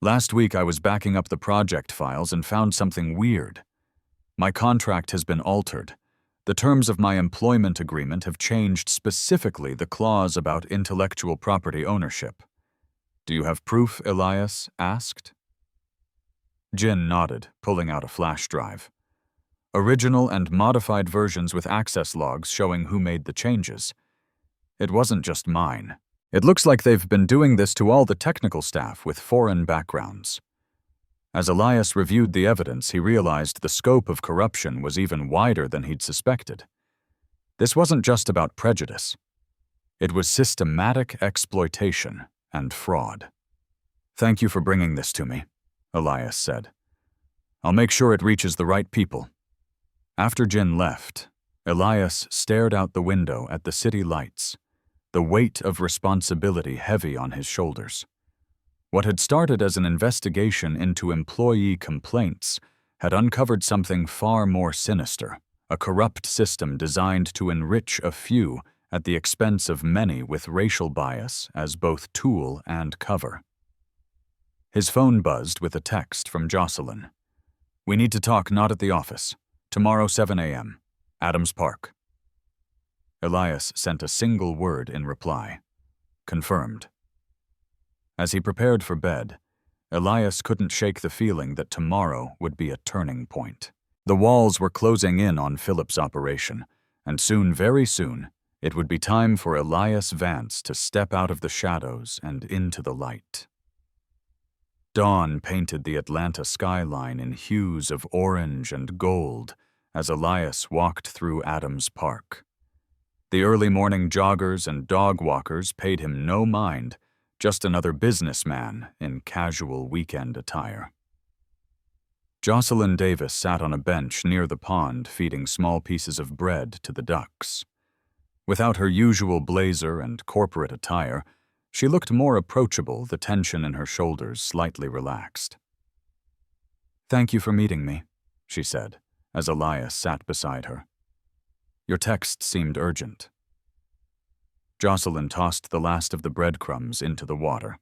"Last week I was backing up the project files and found something weird. My contract has been altered. The terms of my employment agreement have changed, specifically the clause about intellectual property ownership." "Do you have proof?" Elias asked. Jin nodded, pulling out a flash drive. Original and modified versions with access logs showing who made the changes. "It wasn't just mine. It looks like they've been doing this to all the technical staff with foreign backgrounds." As Elias reviewed the evidence, he realized the scope of corruption was even wider than he'd suspected. This wasn't just about prejudice. It was systematic exploitation and fraud. "Thank you for bringing this to me," Elias said. "I'll make sure it reaches the right people." After Jin left, Elias stared out the window at the city lights, the weight of responsibility heavy on his shoulders. What had started as an investigation into employee complaints had uncovered something far more sinister, a corrupt system designed to enrich a few at the expense of many with racial bias as both tool and cover. His phone buzzed with a text from Jocelyn. "We need to talk, not at the office. Tomorrow 7 a.m. Adams Park." Elias sent a single word in reply. "Confirmed." As he prepared for bed, Elias couldn't shake the feeling that tomorrow would be a turning point. The walls were closing in on Philip's operation, and soon, very soon, it would be time for Elias Vance to step out of the shadows and into the light. Dawn painted the Atlanta skyline in hues of orange and gold as Elias walked through Adams Park. The early morning joggers and dog walkers paid him no mind, just another businessman in casual weekend attire. Jocelyn Davis sat on a bench near the pond feeding small pieces of bread to the ducks. Without her usual blazer and corporate attire, she looked more approachable, the tension in her shoulders slightly relaxed. "Thank you for meeting me," she said, as Elias sat beside her. "Your text seemed urgent." Jocelyn tossed the last of the breadcrumbs into the water.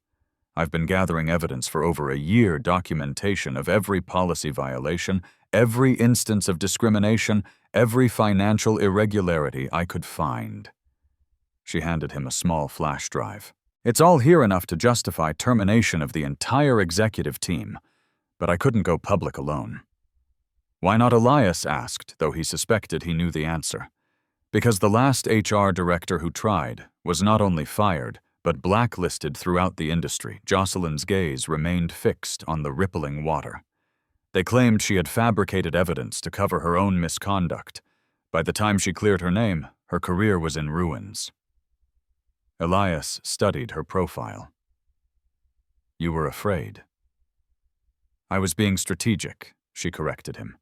"I've been gathering evidence for over a year, documentation of every policy violation, every instance of discrimination, every financial irregularity I could find." She handed him a small flash drive. "It's all here enough to justify termination of the entire executive team, but I couldn't go public alone." "Why not?" Elias asked, though he suspected he knew the answer. "Because the last HR director who tried was not only fired, but blacklisted throughout the industry." Jocelyn's gaze remained fixed on the rippling water. "They claimed she had fabricated evidence to cover her own misconduct. By the time she cleared her name, her career was in ruins." Elias studied her profile. "You were afraid." "I was being strategic," she corrected him.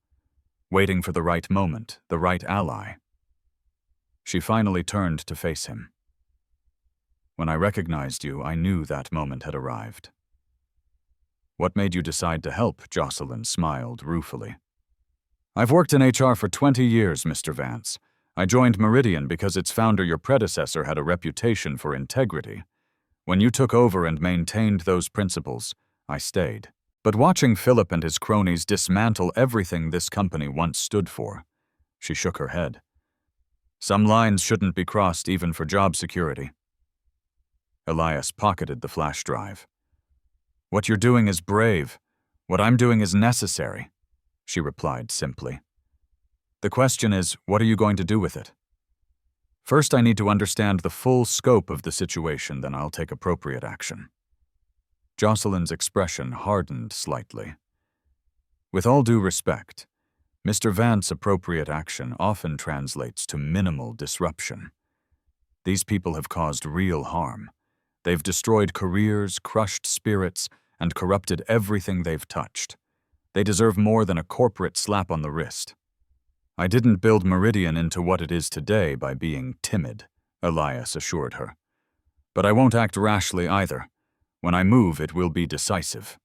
"Waiting for the right moment, the right ally." She finally turned to face him. "When I recognized you, I knew that moment had arrived." "What made you decide to help?" Jocelyn smiled ruefully. "I've worked in HR for 20 years, Mr. Vance. I joined Meridian because its founder, your predecessor, had a reputation for integrity. When you took over and maintained those principles, I stayed. But watching Philip and his cronies dismantle everything this company once stood for," she shook her head. "Some lines shouldn't be crossed even for job security." Elias pocketed the flash drive. "What you're doing is brave. What I'm doing is necessary," she replied simply. "The question is, what are you going to do with it? First, I need to understand the full scope of the situation, then I'll take appropriate action." Jocelyn's expression hardened slightly. "With all due respect, Mr. Vance's appropriate action often translates to minimal disruption. These people have caused real harm. They've destroyed careers, crushed spirits, and corrupted everything they've touched. They deserve more than a corporate slap on the wrist." "I didn't build Meridian into what it is today by being timid," Elias assured her. "But I won't act rashly either. When I move, it will be decisive."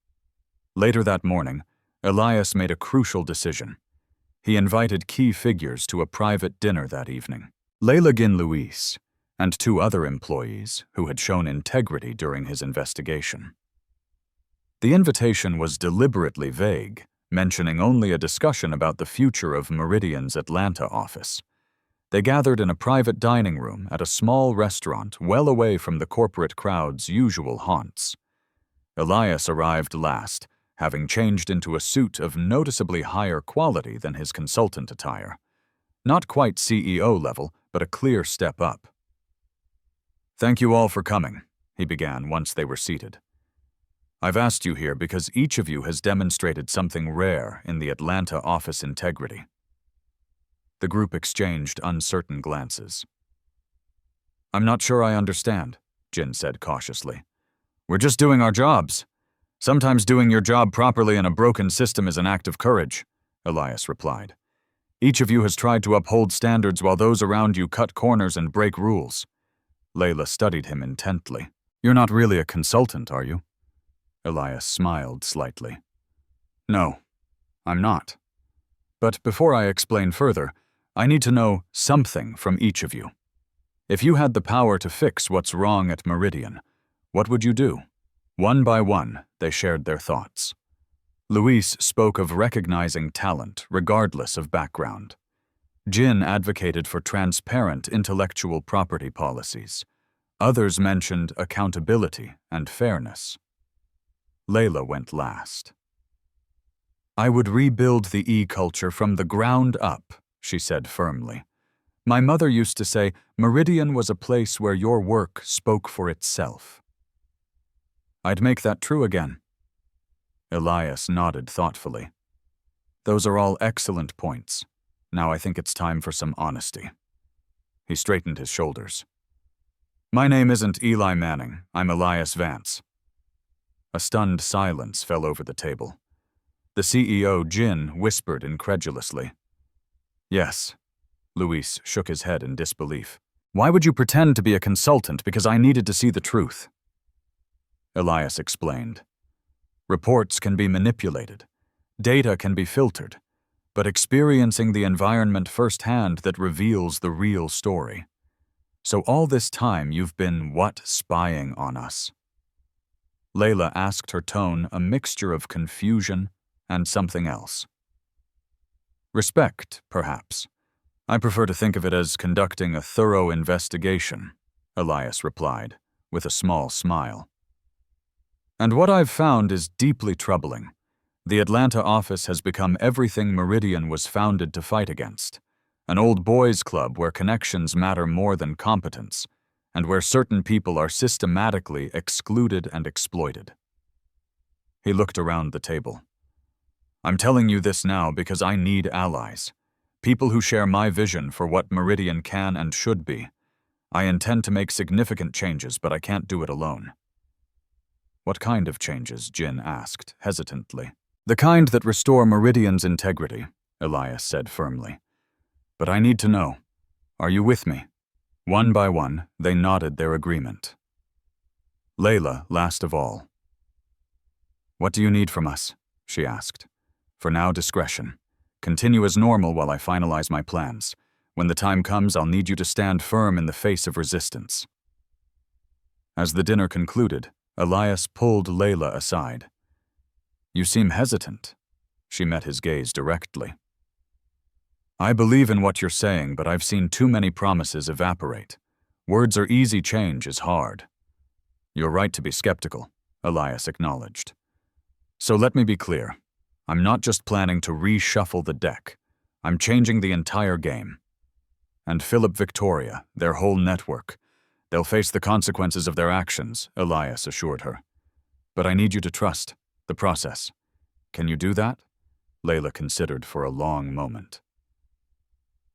Later that morning, Elias made a crucial decision. He invited key figures to a private dinner that evening. Leila Luis and 2 other employees who had shown integrity during his investigation. The invitation was deliberately vague, mentioning only a discussion about the future of Meridian's Atlanta office. They gathered in a private dining room at a small restaurant well away from the corporate crowd's usual haunts. Elias arrived last, having changed into a suit of noticeably higher quality than his consultant attire. Not quite CEO level, but a clear step up. "Thank you all for coming," he began once they were seated. "I've asked you here because each of you has demonstrated something rare in the Atlanta office integrity." The group exchanged uncertain glances. "I'm not sure I understand," Jin said cautiously. "We're just doing our jobs. Sometimes doing your job properly in a broken system is an act of courage," Elias replied. "Each of you has tried to uphold standards while those around you cut corners and break rules." Leila studied him intently. "You're not really a consultant, are you?" Elias smiled slightly. "No, I'm not. But before I explain further, I need to know something from each of you. If you had the power to fix what's wrong at Meridian, what would you do?" One by one, they shared their thoughts. Luis spoke of recognizing talent regardless of background. Jin advocated for transparent intellectual property policies. Others mentioned accountability and fairness. Leila went last. "I would rebuild the E-culture from the ground up," she said firmly. "My mother used to say, Meridian was a place where your work spoke for itself." "I'd make that true again." Elias nodded thoughtfully. "Those are all excellent points. Now I think it's time for some honesty." He straightened his shoulders. "My name isn't Eli Manning, I'm Elias Vance." A stunned silence fell over the table. The CEO, Jin, whispered incredulously. "Yes." Luis shook his head in disbelief. "Why would you pretend to be a consultant because I needed to see the truth?" Elias explained. "Reports can be manipulated. Data can be filtered. But experiencing the environment firsthand that reveals the real story. So all this time you've been, spying on us?" Leila asked, her tone a mixture of confusion and something else. "Respect, perhaps. I prefer to think of it as conducting a thorough investigation," Elias replied, with a small smile. "And what I've found is deeply troubling. The Atlanta office has become everything Meridian was founded to fight against. An old boys' club where connections matter more than competence, and where certain people are systematically excluded and exploited." He looked around the table. "I'm telling you this now because I need allies. People who share my vision for what Meridian can and should be. I intend to make significant changes, but I can't do it alone." "What kind of changes?" Jin asked, hesitantly. "The kind that restore Meridian's integrity," Elias said firmly. "But I need to know. Are you with me?" One by one, they nodded their agreement. Leila, last of all. "What do you need from us?" she asked. "For now, discretion. Continue as normal while I finalize my plans. When the time comes, I'll need you to stand firm in the face of resistance." As the dinner concluded, Elias pulled Leila aside. "You seem hesitant." She met his gaze directly. "I believe in what you're saying, but I've seen too many promises evaporate. Words are easy, change is hard." "You're right to be skeptical," Elias acknowledged. "So let me be clear. I'm not just planning to reshuffle the deck. I'm changing the entire game. And Philip Victoria, their whole network. They'll face the consequences of their actions," Elias assured her. "But I need you to trust the process. Can you do that?" Leila considered for a long moment.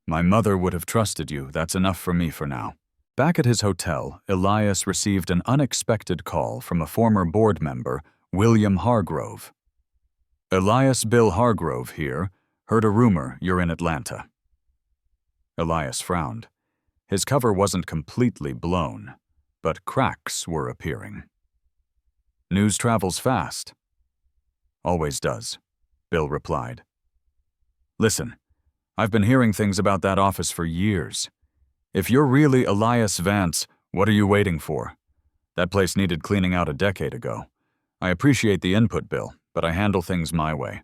"My mother would have trusted you. That's enough for me for now." Back at his hotel, Elias received an unexpected call from a former board member, William Hargrove. "Elias Bill Hargrove here. Heard a rumor you're in Atlanta." Elias frowned. His cover wasn't completely blown, but cracks were appearing. "News travels fast." "Always does." Bill replied. Listen, I've been hearing things about that office for years. If you're really Elias Vance, what are you waiting for? That place needed cleaning out a decade ago. I appreciate the input, Bill, but I handle things my way.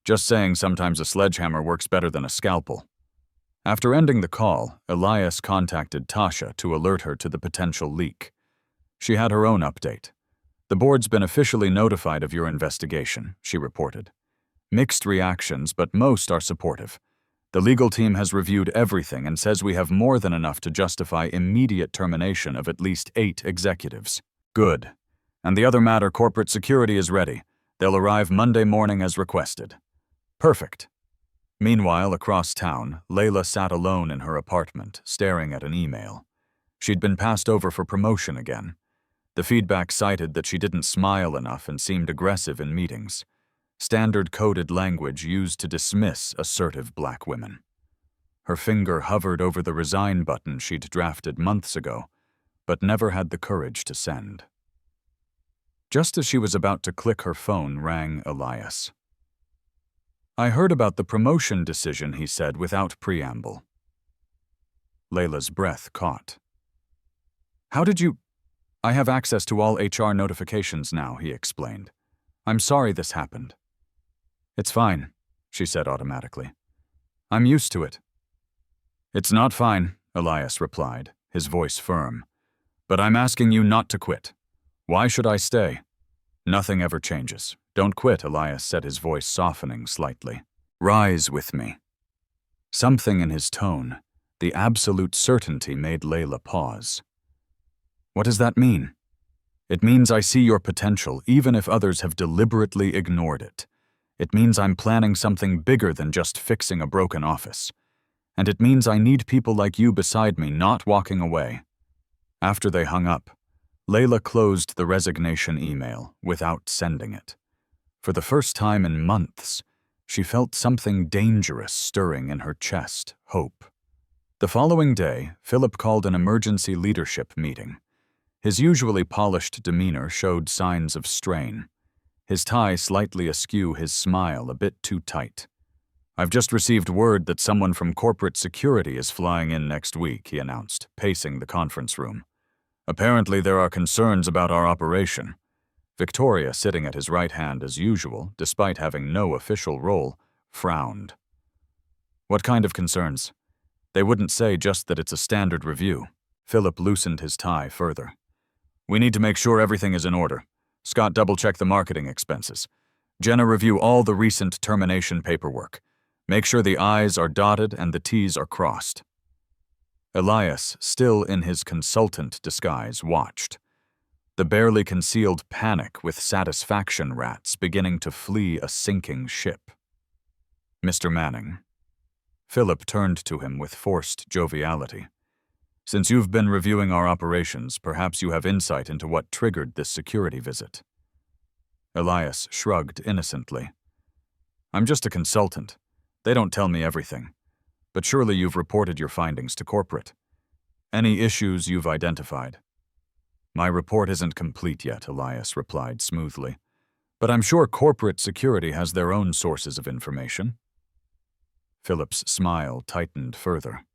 Just saying, sometimes a sledgehammer works better than a scalpel. After ending the call, Elias contacted Tasha to alert her to the potential leak. She had her own update. The board's been officially notified of your investigation, she reported. Mixed reactions, but most are supportive. The legal team has reviewed everything and says we have more than enough to justify immediate termination of at least 8 executives. Good. And the other matter, corporate security, is ready. They'll arrive Monday morning as requested. Perfect. Meanwhile, across town, Layla sat alone in her apartment, staring at an email. She'd been passed over for promotion again. The feedback cited that she didn't smile enough and seemed aggressive in meetings. Standard coded language used to dismiss assertive black women. Her finger hovered over the resign button she'd drafted months ago, but never had the courage to send. Just as she was about to click, her phone rang Elias. I heard about the promotion decision, he said without preamble. Layla's breath caught. How did you... I have access to all HR notifications now, he explained. I'm sorry this happened. It's fine, she said automatically. I'm used to it. It's not fine, Elias replied, his voice firm. But I'm asking you not to quit. Why should I stay? Nothing ever changes. Don't quit, Elias said, his voice softening slightly. Rise with me. Something in his tone, the absolute certainty, made Layla pause. What does that mean? It means I see your potential, even if others have deliberately ignored it. It means I'm planning something bigger than just fixing a broken office. And it means I need people like you beside me, not walking away. After they hung up, Layla closed the resignation email without sending it. For the first time in months, she felt something dangerous stirring in her chest, hope. The following day, Philip called an emergency leadership meeting. His usually polished demeanor showed signs of strain. His tie slightly askew, his smile a bit too tight. I've just received word that someone from corporate security is flying in next week, he announced, pacing the conference room. Apparently there are concerns about our operation. Victoria, sitting at his right hand as usual, despite having no official role, frowned. What kind of concerns? They wouldn't say just that it's a standard review. Philip loosened his tie further. We need to make sure everything is in order. Scott double-check the marketing expenses. Jenna, review all the recent termination paperwork. Make sure the I's are dotted and the T's are crossed. Elias, still in his consultant disguise, watched. The barely concealed panic with satisfaction rats beginning to flee a sinking ship. Mr. Manning. Philip turned to him with forced joviality. Since you've been reviewing our operations, perhaps you have insight into what triggered this security visit. Elias shrugged innocently. I'm just a consultant. They don't tell me everything. But surely you've reported your findings to corporate. Any issues you've identified? My report isn't complete yet, Elias replied smoothly. But I'm sure corporate security has their own sources of information. Philip's smile tightened further.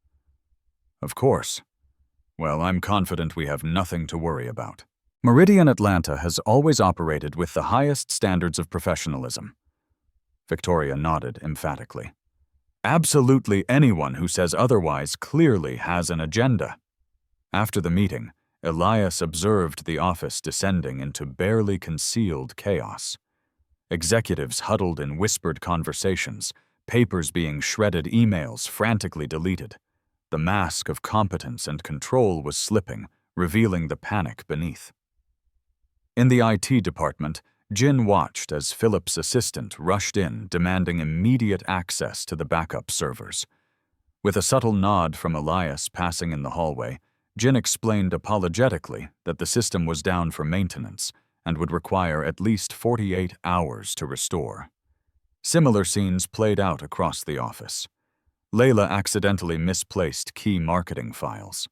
Of course. Well, I'm confident we have nothing to worry about. Meridian Atlanta has always operated with the highest standards of professionalism. Victoria nodded emphatically. Absolutely anyone who says otherwise clearly has an agenda. After the meeting, Elias observed the office descending into barely concealed chaos. Executives huddled in whispered conversations, papers being shredded, emails frantically deleted. The mask of competence and control was slipping, revealing the panic beneath. In the IT department, Jin watched as Philip's assistant rushed in, demanding immediate access to the backup servers. With a subtle nod from Elias passing in the hallway, Jin explained apologetically that the system was down for maintenance and would require at least 48 hours to restore. Similar scenes played out across the office. Layla accidentally misplaced key marketing files.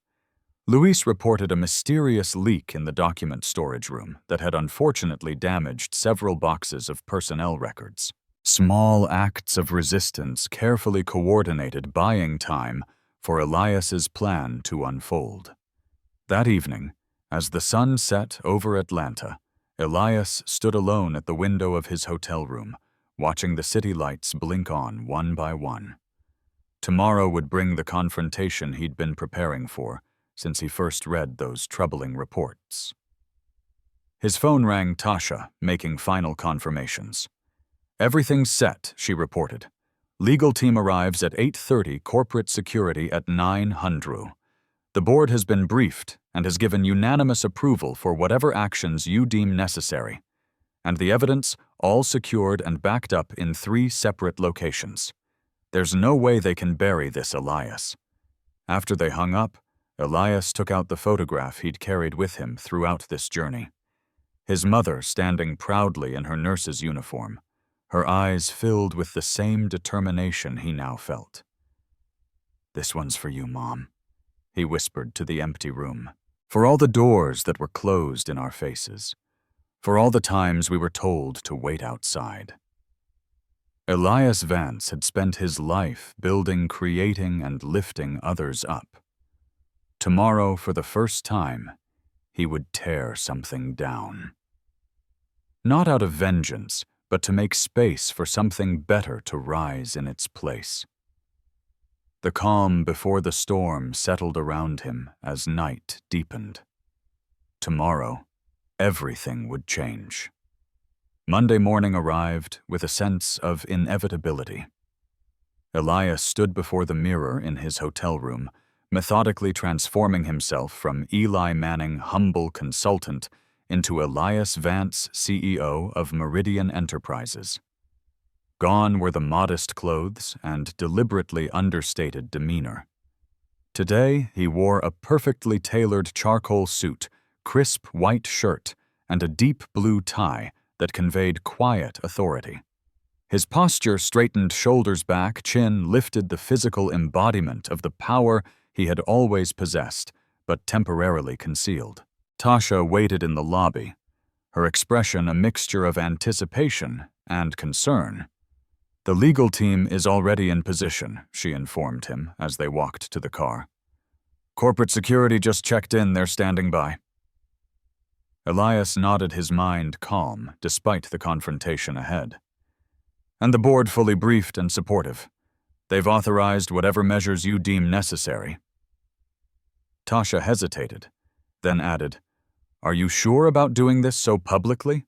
Luis reported a mysterious leak in the document storage room that had unfortunately damaged several boxes of personnel records. Small acts of resistance carefully coordinated buying time for Elias's plan to unfold. That evening, as the sun set over Atlanta, Elias stood alone at the window of his hotel room, watching the city lights blink on one by one. Tomorrow would bring the confrontation he'd been preparing for since he first read those troubling reports. His phone rang Tasha, making final confirmations. "Everything's set," she reported. "Legal team arrives at 8:30, corporate security at 9:00. The board has been briefed and has given unanimous approval for whatever actions you deem necessary. And the evidence, all secured and backed up in 3 separate locations. There's no way they can bury this Elias." After they hung up, Elias took out the photograph he'd carried with him throughout this journey. His mother standing proudly in her nurse's uniform, her eyes filled with the same determination he now felt. "This one's for you, Mom," he whispered to the empty room. "For all the doors that were closed in our faces. For all the times we were told to wait outside." Elias Vance had spent his life building, creating, and lifting others up. Tomorrow, for the first time, he would tear something down. Not out of vengeance, but to make space for something better to rise in its place. The calm before the storm settled around him as night deepened. Tomorrow, everything would change. Monday morning arrived with a sense of inevitability. Elias stood before the mirror in his hotel room, methodically transforming himself from Eli Manning humble consultant into Elias Vance, CEO of Meridian Enterprises. Gone were the modest clothes and deliberately understated demeanor. Today, he wore a perfectly tailored charcoal suit, crisp white shirt, and a deep blue tie that conveyed quiet authority. His posture straightened shoulders back, chin lifted, the physical embodiment of the power he had always possessed, but temporarily concealed. Tasha waited in the lobby, her expression a mixture of anticipation and concern. "The legal team is already in position," she informed him as they walked to the car. "Corporate security just checked in, they're standing by." Elias nodded, his mind calm despite the confrontation ahead. "And the board fully briefed and supportive. They've authorized whatever measures you deem necessary." Tasha hesitated, then added, "Are you sure about doing this so publicly?"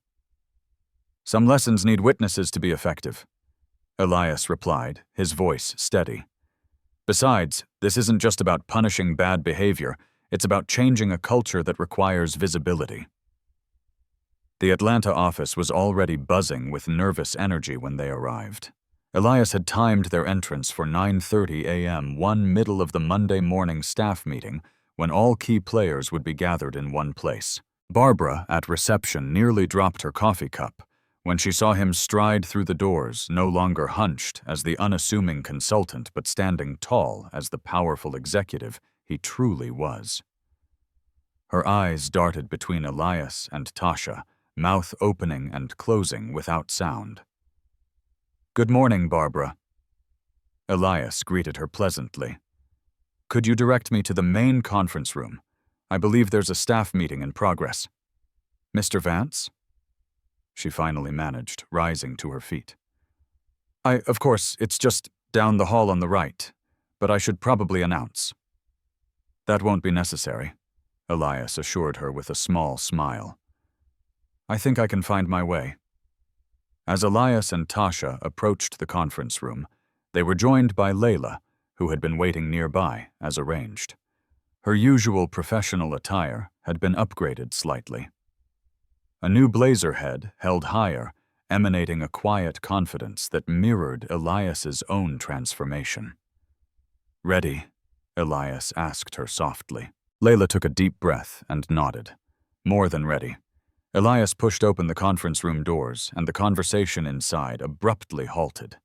"Some lessons need witnesses to be effective," Elias replied, his voice steady. "Besides, this isn't just about punishing bad behavior, it's about changing a culture that requires visibility." The Atlanta office was already buzzing with nervous energy when they arrived. Elias had timed their entrance for 9:30 a.m., one middle of the Monday morning staff meeting, when all key players would be gathered in one place. Barbara, at reception, nearly dropped her coffee cup when she saw him stride through the doors, no longer hunched as the unassuming consultant, but standing tall as the powerful executive he truly was. Her eyes darted between Elias and Tasha, mouth opening and closing without sound. "Good morning, Barbara." Elias greeted her pleasantly. "Could you direct me to the main conference room? I believe there's a staff meeting in progress." "Mr. Vance?" She finally managed, rising to her feet. Of course, it's just down the hall on the right, but I should probably announce." "That won't be necessary," Elias assured her with a small smile. "I think I can find my way." As Elias and Tasha approached the conference room, they were joined by Layla, who had been waiting nearby, as arranged. Her usual professional attire had been upgraded slightly. A new blazer head held higher, emanating a quiet confidence that mirrored Elias's own transformation. "Ready?" Elias asked her softly. Layla took a deep breath and nodded. More than ready. Elias pushed open the conference room doors, and the conversation inside abruptly halted.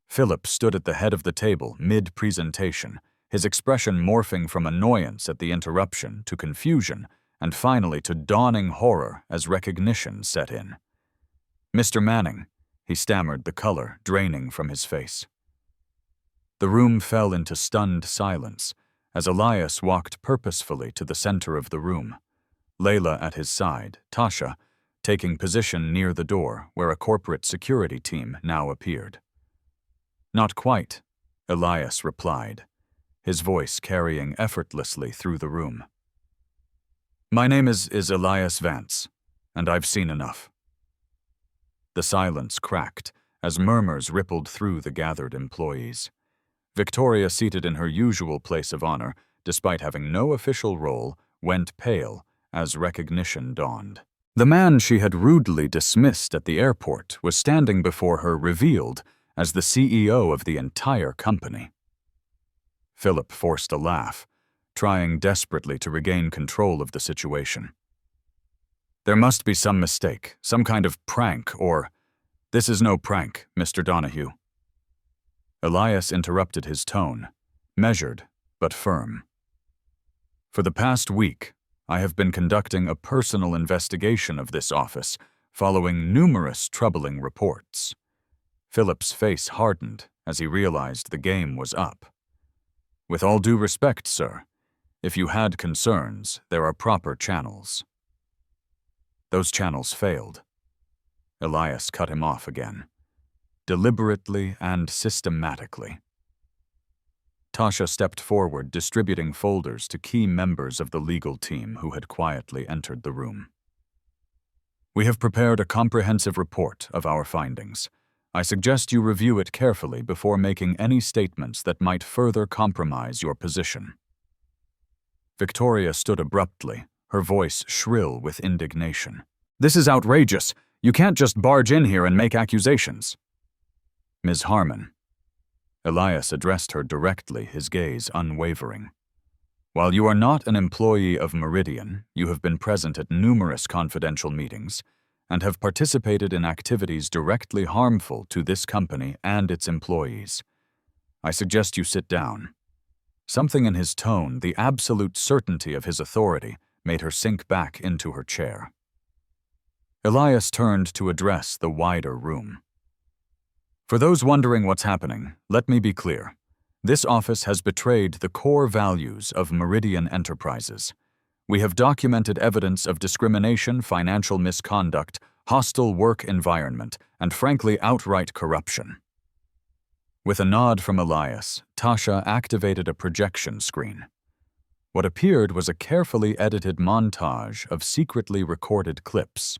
Philip stood at the head of the table, mid-presentation, his expression morphing from annoyance at the interruption to confusion, and finally to dawning horror as recognition set in. "Mr. Manning," he stammered, the color draining from his face. The room fell into stunned silence as Elias walked purposefully to the center of the room, Layla at his side, Tasha taking position near the door where a corporate security team now appeared. "Not quite," Elias replied, his voice carrying effortlessly through the room. "My name is Elias Vance, and I've seen enough." The silence cracked as murmurs rippled through the gathered employees. Victoria, seated in her usual place of honor, despite having no official role, went pale as recognition dawned. The man she had rudely dismissed at the airport was standing before her, revealed as the CEO of the entire company. Philip forced a laugh, trying desperately to regain control of the situation. "There must be some mistake, some kind of prank, or—" "This is no prank, Mr. Donahue." Elias interrupted his tone, measured but firm. "For the past week, I have been conducting a personal investigation of this office, following numerous troubling reports." Philip's face hardened as he realized the game was up. "With all due respect, sir, if you had concerns, there are proper channels." Those channels failed. Elias cut him off again, deliberately and systematically. Tasha stepped forward, distributing folders to key members of the legal team who had quietly entered the room. "We have prepared a comprehensive report of our findings. I suggest you review it carefully before making any statements that might further compromise your position." Victoria stood abruptly, her voice shrill with indignation. "This is outrageous. You can't just barge in here and make accusations." "Ms. Harmon." Elias addressed her directly, his gaze unwavering. "While you are not an employee of Meridian, you have been present at numerous confidential meetings and have participated in activities directly harmful to this company and its employees. I suggest you sit down." Something in his tone, the absolute certainty of his authority, made her sink back into her chair. Elias turned to address the wider room. "For those wondering what's happening, let me be clear. This office has betrayed the core values of Meridian Enterprises. We have documented evidence of discrimination, financial misconduct, hostile work environment, and frankly outright corruption." With a nod from Elias, Tasha activated a projection screen. What appeared was a carefully edited montage of secretly recorded clips.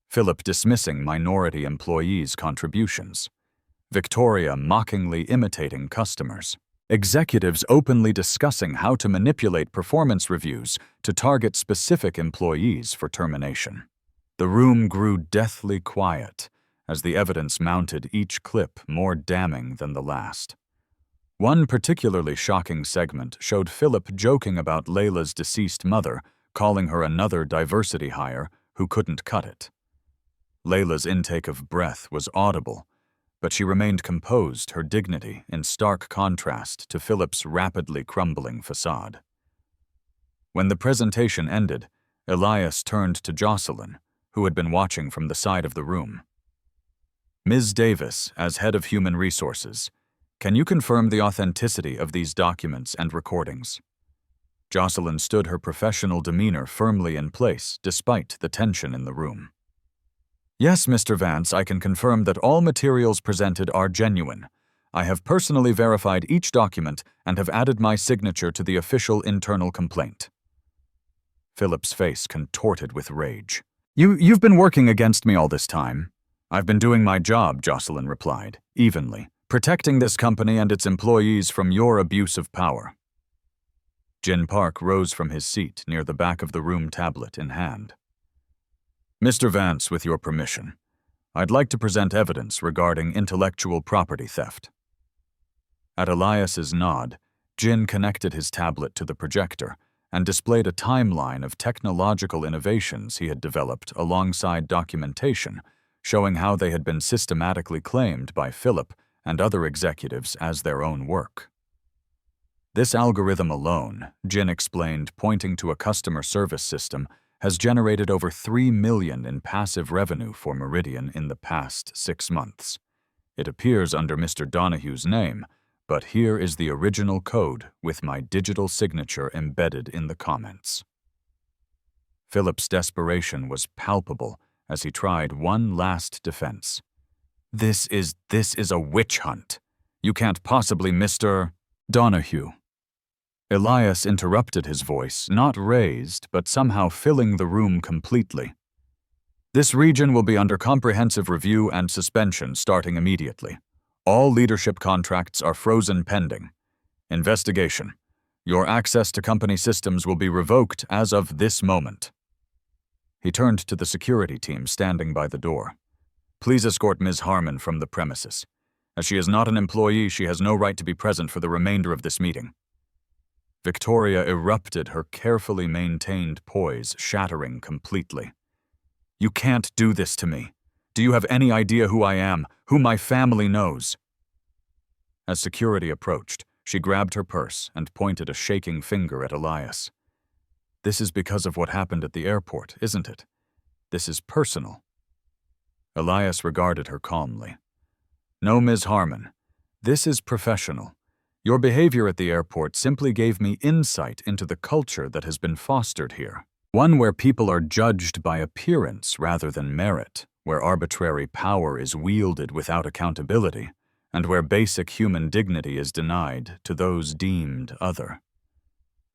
Philip dismissing minority employees' contributions. Victoria mockingly imitating customers. Executives openly discussing how to manipulate performance reviews to target specific employees for termination. The room grew deathly quiet as the evidence mounted, each clip more damning than the last. One particularly shocking segment showed Philip joking about Layla's deceased mother, calling her another diversity hire who couldn't cut it. Layla's intake of breath was audible, but she remained composed, her dignity in stark contrast to Philip's rapidly crumbling facade. When the presentation ended, Elias turned to Jocelyn, who had been watching from the side of the room. "Ms. Davis, as head of human resources, can you confirm the authenticity of these documents and recordings?" Jocelyn stood, her professional demeanor firmly in place despite the tension in the room. "Yes, Mr. Vance, I can confirm that all materials presented are genuine. I have personally verified each document and have added my signature to the official internal complaint." Philip's face contorted with rage. You've been working against me all this time." "I've been doing my job," Jocelyn replied, evenly, "protecting this company and its employees from your abuse of power." Jin Park rose from his seat near the back of the room, tablet in hand. "Mr. Vance, with your permission, I'd like to present evidence regarding intellectual property theft." At Elias's nod, Jin connected his tablet to the projector and displayed a timeline of technological innovations he had developed alongside documentation showing how they had been systematically claimed by Philip and other executives as their own work. "This algorithm alone," Jin explained, pointing to a customer service system, has generated over $3 million in passive revenue for Meridian in the past 6 months. It appears under Mr. Donahue's name, but here is the original code with my digital signature embedded in the comments. Philip's desperation was palpable as he tried one last defense. This is a witch hunt. You can't possibly, Mr. Donahue. Elias interrupted his voice, not raised, but somehow filling the room completely. This region will be under comprehensive review and suspension starting immediately. All leadership contracts are frozen pending. Investigation. Your access to company systems will be revoked as of this moment. He turned to the security team standing by the door. Please escort Ms. Harmon from the premises. As she is not an employee, she has no right to be present for the remainder of this meeting. Victoria erupted, her carefully maintained poise shattering completely. You can't do this to me. Do you have any idea who I am, who my family knows? As security approached, she grabbed her purse and pointed a shaking finger at Elias. This is because of what happened at the airport, isn't it? This is personal. Elias regarded her calmly. No, Ms. Harmon. This is professional. Your behavior at the airport simply gave me insight into the culture that has been fostered here. One where people are judged by appearance rather than merit, where arbitrary power is wielded without accountability, and where basic human dignity is denied to those deemed other.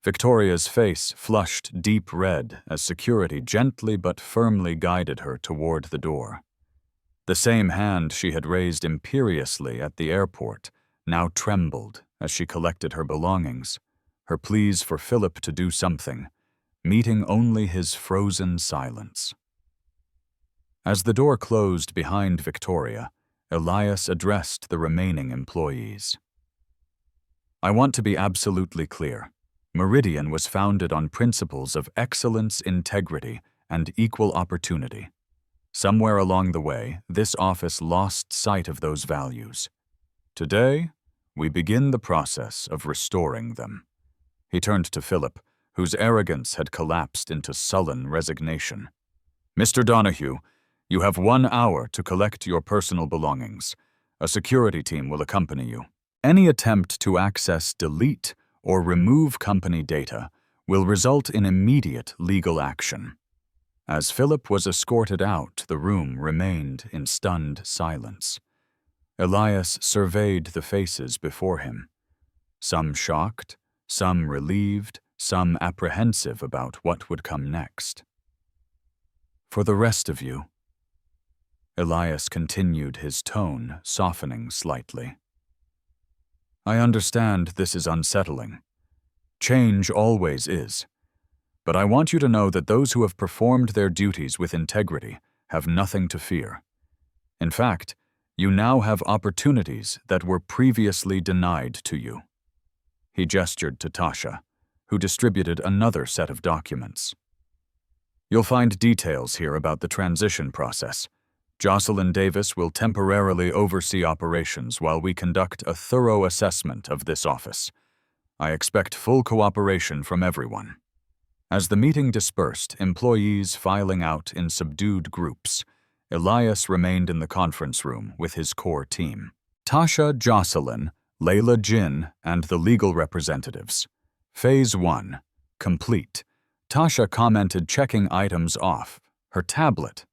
Victoria's face flushed deep red as security gently but firmly guided her toward the door. The same hand she had raised imperiously at the airport now trembled as she collected her belongings, her pleas for Philip to do something, meeting only his frozen silence. As the door closed behind Victoria, Elias addressed the remaining employees. I want to be absolutely clear. Meridian was founded on principles of excellence, integrity, and equal opportunity. Somewhere along the way, this office lost sight of those values. Today, we begin the process of restoring them. He turned to Philip, whose arrogance had collapsed into sullen resignation. Mr. Donahue, you have 1 hour to collect your personal belongings. A security team will accompany you. Any attempt to access, delete, or remove company data will result in immediate legal action. As Philip was escorted out, the room remained in stunned silence. Elias surveyed the faces before him, some shocked, some relieved, some apprehensive about what would come next. For the rest of you, Elias continued, his tone softening slightly. I understand this is unsettling. Change always is. But I want you to know that those who have performed their duties with integrity have nothing to fear. In fact, you now have opportunities that were previously denied to you. He gestured to Tasha, who distributed another set of documents. You'll find details here about the transition process. Jocelyn Davis will temporarily oversee operations while we conduct a thorough assessment of this office. I expect full cooperation from everyone. As the meeting dispersed, employees filing out in subdued groups, Elias remained in the conference room with his core team. Tasha, Jocelyn, Layla Jin, and the legal representatives. Phase 1. Complete. Tasha commented, checking items off her tablet.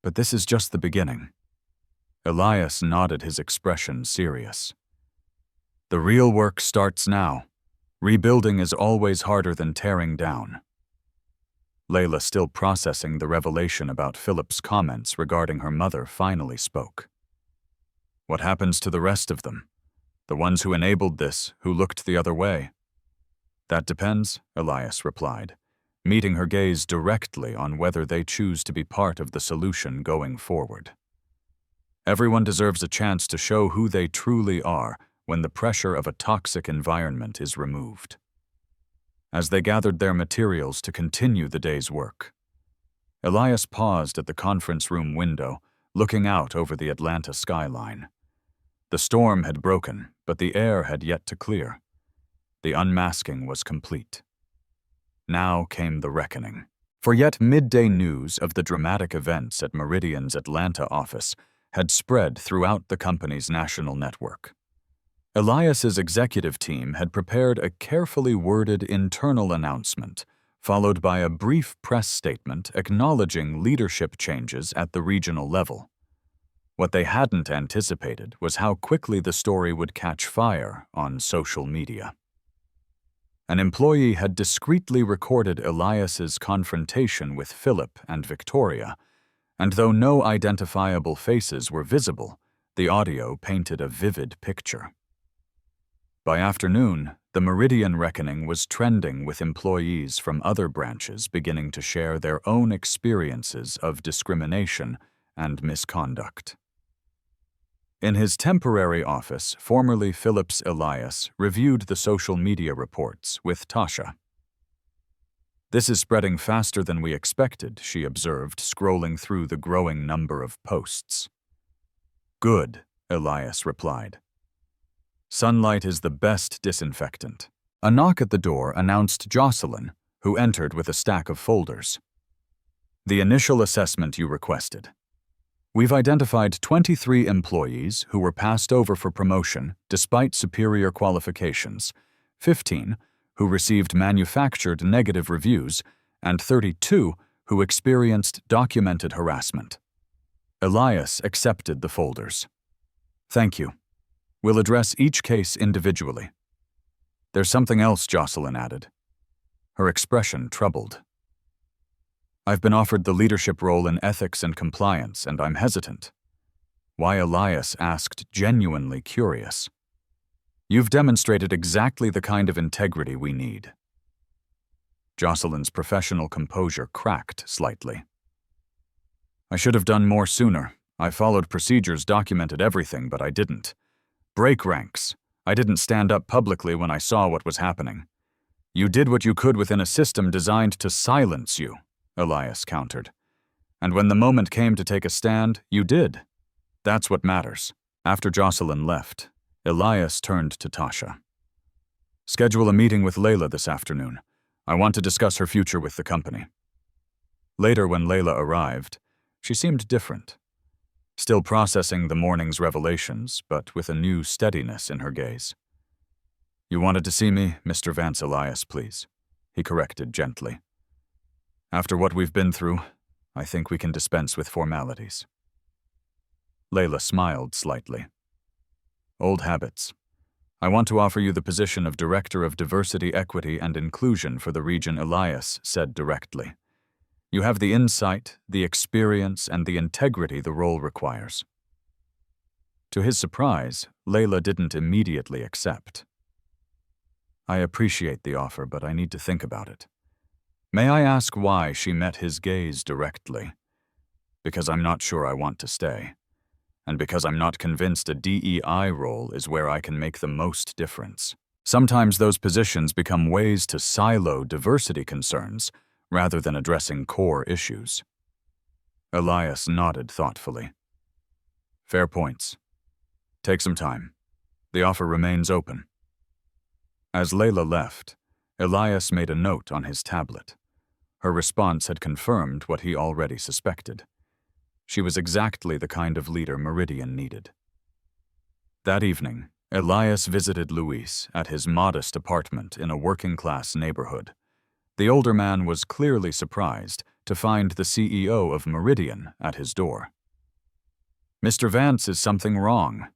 But this is just the beginning. Elias nodded, his expression serious. The real work starts now. Rebuilding is always harder than tearing down. Layla, still processing the revelation about Philip's comments regarding her mother, finally spoke. What happens to the rest of them? The ones who enabled this, who looked the other way? That depends, Elias replied, meeting her gaze directly on whether they choose to be part of the solution going forward. Everyone deserves a chance to show who they truly are when the pressure of a toxic environment is removed. As they gathered their materials to continue the day's work, Elias paused at the conference room window, looking out over the Atlanta skyline. The storm had broken, but the air had yet to clear. The unmasking was complete. Now came the reckoning. For yet midday news of the dramatic events at Meridian's Atlanta office had spread throughout the company's national network. Elias's executive team had prepared a carefully worded internal announcement, followed by a brief press statement acknowledging leadership changes at the regional level. What they hadn't anticipated was how quickly the story would catch fire on social media. An employee had discreetly recorded Elias's confrontation with Philip and Victoria, and though no identifiable faces were visible, the audio painted a vivid picture. By afternoon, the Meridian reckoning was trending with employees from other branches beginning to share their own experiences of discrimination and misconduct. In his temporary office, formerly Philip's Elias reviewed the social media reports with Tasha. "This is spreading faster than we expected," she observed, scrolling through the growing number of posts. "Good," Elias replied. "Sunlight is the best disinfectant." A knock at the door announced Jocelyn, who entered with a stack of folders. "The initial assessment you requested. We've identified 23 employees who were passed over for promotion despite superior qualifications, 15 who received manufactured negative reviews, and 32 who experienced documented harassment." Elias accepted the folders. "Thank you. We'll address each case individually." "There's something else," Jocelyn added, her expression troubled. "I've been offered the leadership role in ethics and compliance, and I'm hesitant." Why, Elias asked, genuinely curious. "You've demonstrated exactly the kind of integrity we need." Jocelyn's professional composure cracked slightly. "I should have done more sooner. I followed procedures, documented everything, but I didn't. Break ranks. I didn't stand up publicly when I saw what was happening." "You did what you could within a system designed to silence you," Elias countered. "And when the moment came to take a stand, you did. That's what matters." After Jocelyn left, Elias turned to Tasha. "Schedule a meeting with Layla this afternoon. I want to discuss her future with the company." Later, when Layla arrived, she seemed different. Still processing the morning's revelations, but with a new steadiness in her gaze. "You wanted to see me, Mr. Vance Elias, please," he corrected gently. "After what we've been through, I think we can dispense with formalities." Layla smiled slightly. "Old habits. I want to offer you the position of Director of Diversity, Equity, and Inclusion for the region," Elias said directly. "You have the insight, the experience, and the integrity the role requires." To his surprise, Layla didn't immediately accept. "I appreciate the offer, but I need to think about it." May I ask why she met his gaze directly? "Because I'm not sure I want to stay. And because I'm not convinced a DEI role is where I can make the most difference. Sometimes those positions become ways to silo diversity concerns rather than addressing core issues." Elias nodded thoughtfully. "Fair points. Take some time. The offer remains open." As Layla left, Elias made a note on his tablet. Her response had confirmed what he already suspected. She was exactly the kind of leader Meridian needed. That evening, Elias visited Luis at his modest apartment in a working-class neighborhood. The older man was clearly surprised to find the CEO of Meridian at his door. "Mr. Vance, is something wrong?"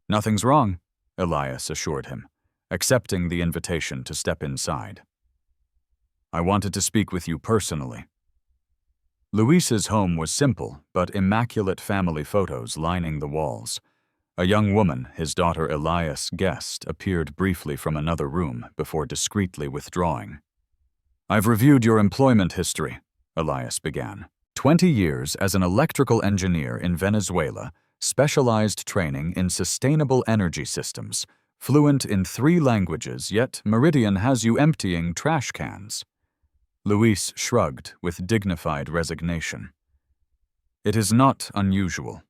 "Nothing's wrong," Elias assured him, accepting the invitation to step inside. "I wanted to speak with you personally." Luis's home was simple, but immaculate family photos lining the walls. A young woman, his daughter Elias guessed, appeared briefly from another room before discreetly withdrawing. "I've reviewed your employment history," Elias began. 20 years as an electrical engineer in Venezuela, specialized training in sustainable energy systems, fluent in 3 languages, yet Meridian has you emptying trash cans." Luis shrugged with dignified resignation. "It is not unusual.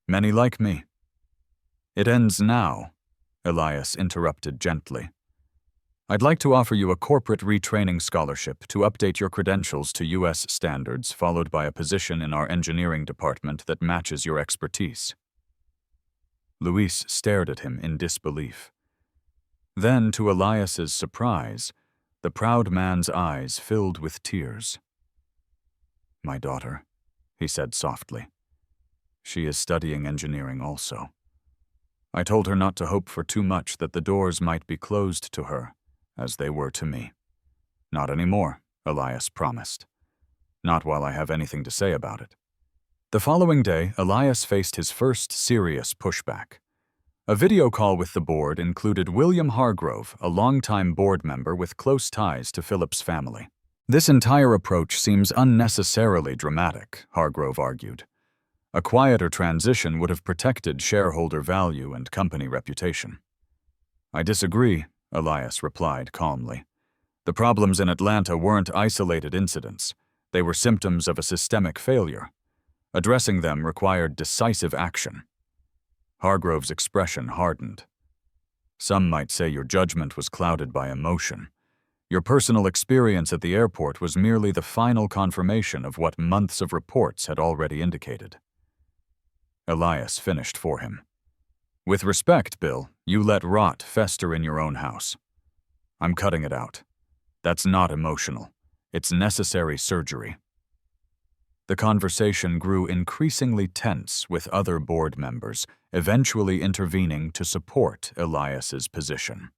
Many like me." "It ends now," Elias interrupted gently. I'd like to offer you a corporate retraining scholarship to update your credentials to U.S. standards, followed by a position in our engineering department that matches your expertise." Luis stared at him in disbelief. Then, to Elias's surprise, the proud man's eyes filled with tears. "My daughter," he said softly. "She is studying engineering also. I told her not to hope for too much, that the doors might be closed to her, as they were to me." "Not anymore," Elias promised. "Not while I have anything to say about it." The following day, Elias faced his first serious pushback. A video call with the board included William Hargrove, a longtime board member with close ties to Philip's family. "This entire approach seems unnecessarily dramatic," Hargrove argued. "A quieter transition would have protected shareholder value and company reputation." "I disagree," Elias replied calmly. "The problems in Atlanta weren't isolated incidents. They were symptoms of a systemic failure. Addressing them required decisive action." Hargrove's expression hardened. "Some might say your judgment was clouded by emotion. Your personal experience at the airport was merely the final confirmation of what months of reports had already indicated." Elias finished for him. "With respect, Bill, you let rot fester in your own house. I'm cutting it out. That's not emotional. It's necessary surgery." The conversation grew increasingly tense, with other board members eventually intervening to support Elias's position.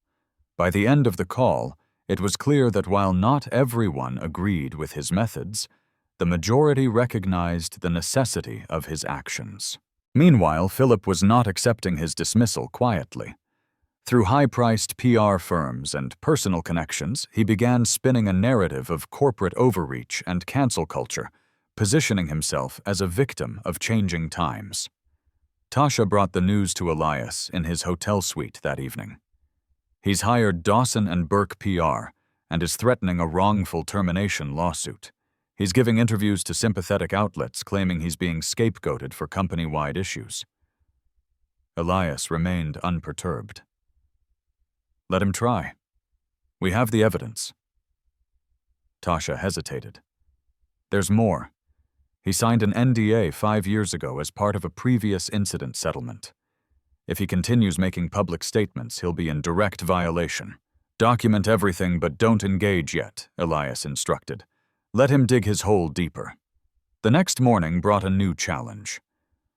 By the end of the call, it was clear that while not everyone agreed with his methods, the majority recognized the necessity of his actions. Meanwhile, Philip was not accepting his dismissal quietly. Through high-priced PR firms and personal connections, he began spinning a narrative of corporate overreach and cancel culture, positioning himself as a victim of changing times. Tasha brought the news to Elias in his hotel suite that evening. "He's hired Dawson and Burke PR and is threatening a wrongful termination lawsuit. He's giving interviews to sympathetic outlets claiming he's being scapegoated for company-wide issues." Elias remained unperturbed. "Let him try. We have the evidence." Tasha hesitated. "There's more. He signed an NDA 5 years ago as part of a previous incident settlement. If he continues making public statements, he'll be in direct violation. Document everything, but don't engage yet," Elias instructed. "Let him dig his hole deeper." The next morning brought a new challenge.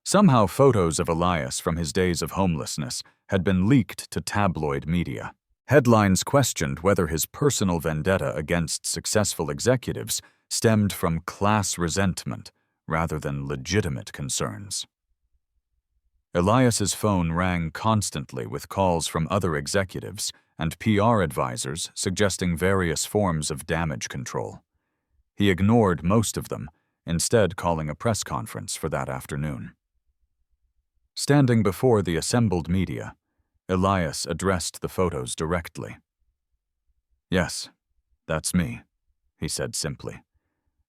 Somehow photos of Elias from his days of homelessness had been leaked to tabloid media. Headlines questioned whether his personal vendetta against successful executives stemmed from class resentment rather than legitimate concerns. Elias's phone rang constantly with calls from other executives and PR advisors suggesting various forms of damage control. He ignored most of them, instead calling a press conference for that afternoon. Standing before the assembled media, Elias addressed the photos directly. "Yes, that's me," he said simply,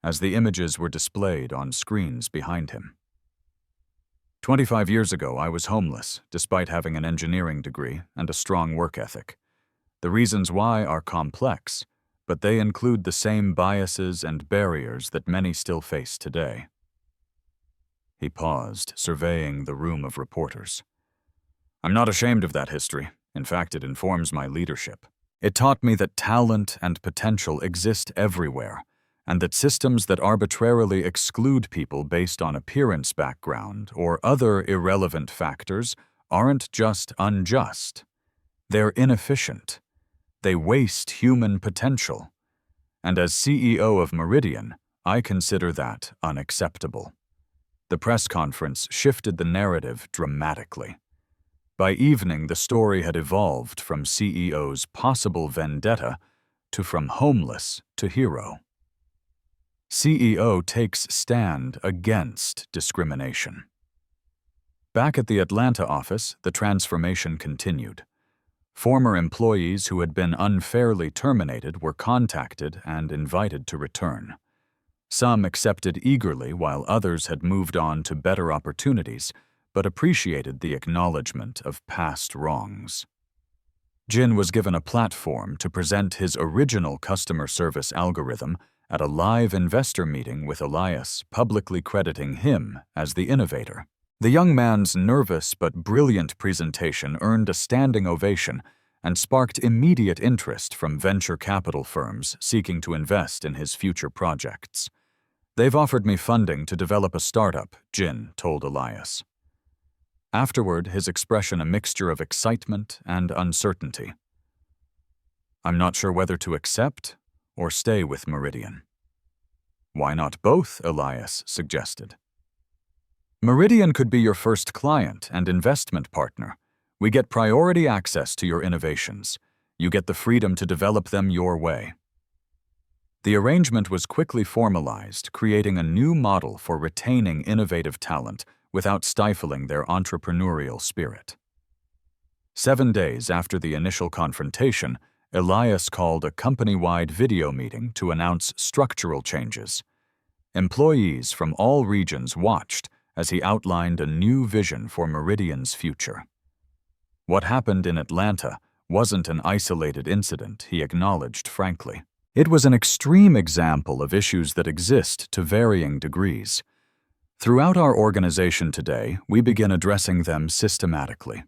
as the images were displayed on screens behind him. 25 years ago, I was homeless, despite having an engineering degree and a strong work ethic. The reasons why are complex, but they include the same biases and barriers that many still face today." He paused, surveying the room of reporters. "I'm not ashamed of that history. In fact, it informs my leadership. It taught me that talent and potential exist everywhere, and that systems that arbitrarily exclude people based on appearance, background, or other irrelevant factors aren't just unjust. They're inefficient. They waste human potential. And as CEO of Meridian, I consider that unacceptable." The press conference shifted the narrative dramatically. By evening, the story had evolved from CEO's possible vendetta to from homeless to hero. CEO takes stand against discrimination. Back at the Atlanta office, the transformation continued. Former employees who had been unfairly terminated were contacted and invited to return. Some accepted eagerly, while others had moved on to better opportunities, but appreciated the acknowledgement of past wrongs. Jin was given a platform to present his original customer service algorithm at a live investor meeting with Elias, publicly crediting him as the innovator. The young man's nervous but brilliant presentation earned a standing ovation and sparked immediate interest from venture capital firms seeking to invest in his future projects. "They've offered me funding to develop a startup," Jin told Elias. Afterward, his expression a mixture of excitement and uncertainty. "I'm not sure whether to accept or stay with Meridian." "Why not both?" Elias suggested. "Meridian could be your first client and investment partner. We get priority access to your innovations. You get the freedom to develop them your way." The arrangement was quickly formalized, creating a new model for retaining innovative talent without stifling their entrepreneurial spirit. 7 days after the initial confrontation, Elias called a company-wide video meeting to announce structural changes. Employees from all regions watched as he outlined a new vision for Meridian's future. What happened in Atlanta wasn't an isolated incident, he acknowledged frankly. It was an extreme example of issues that exist to varying degrees. Throughout our organization today, we begin addressing them systematically.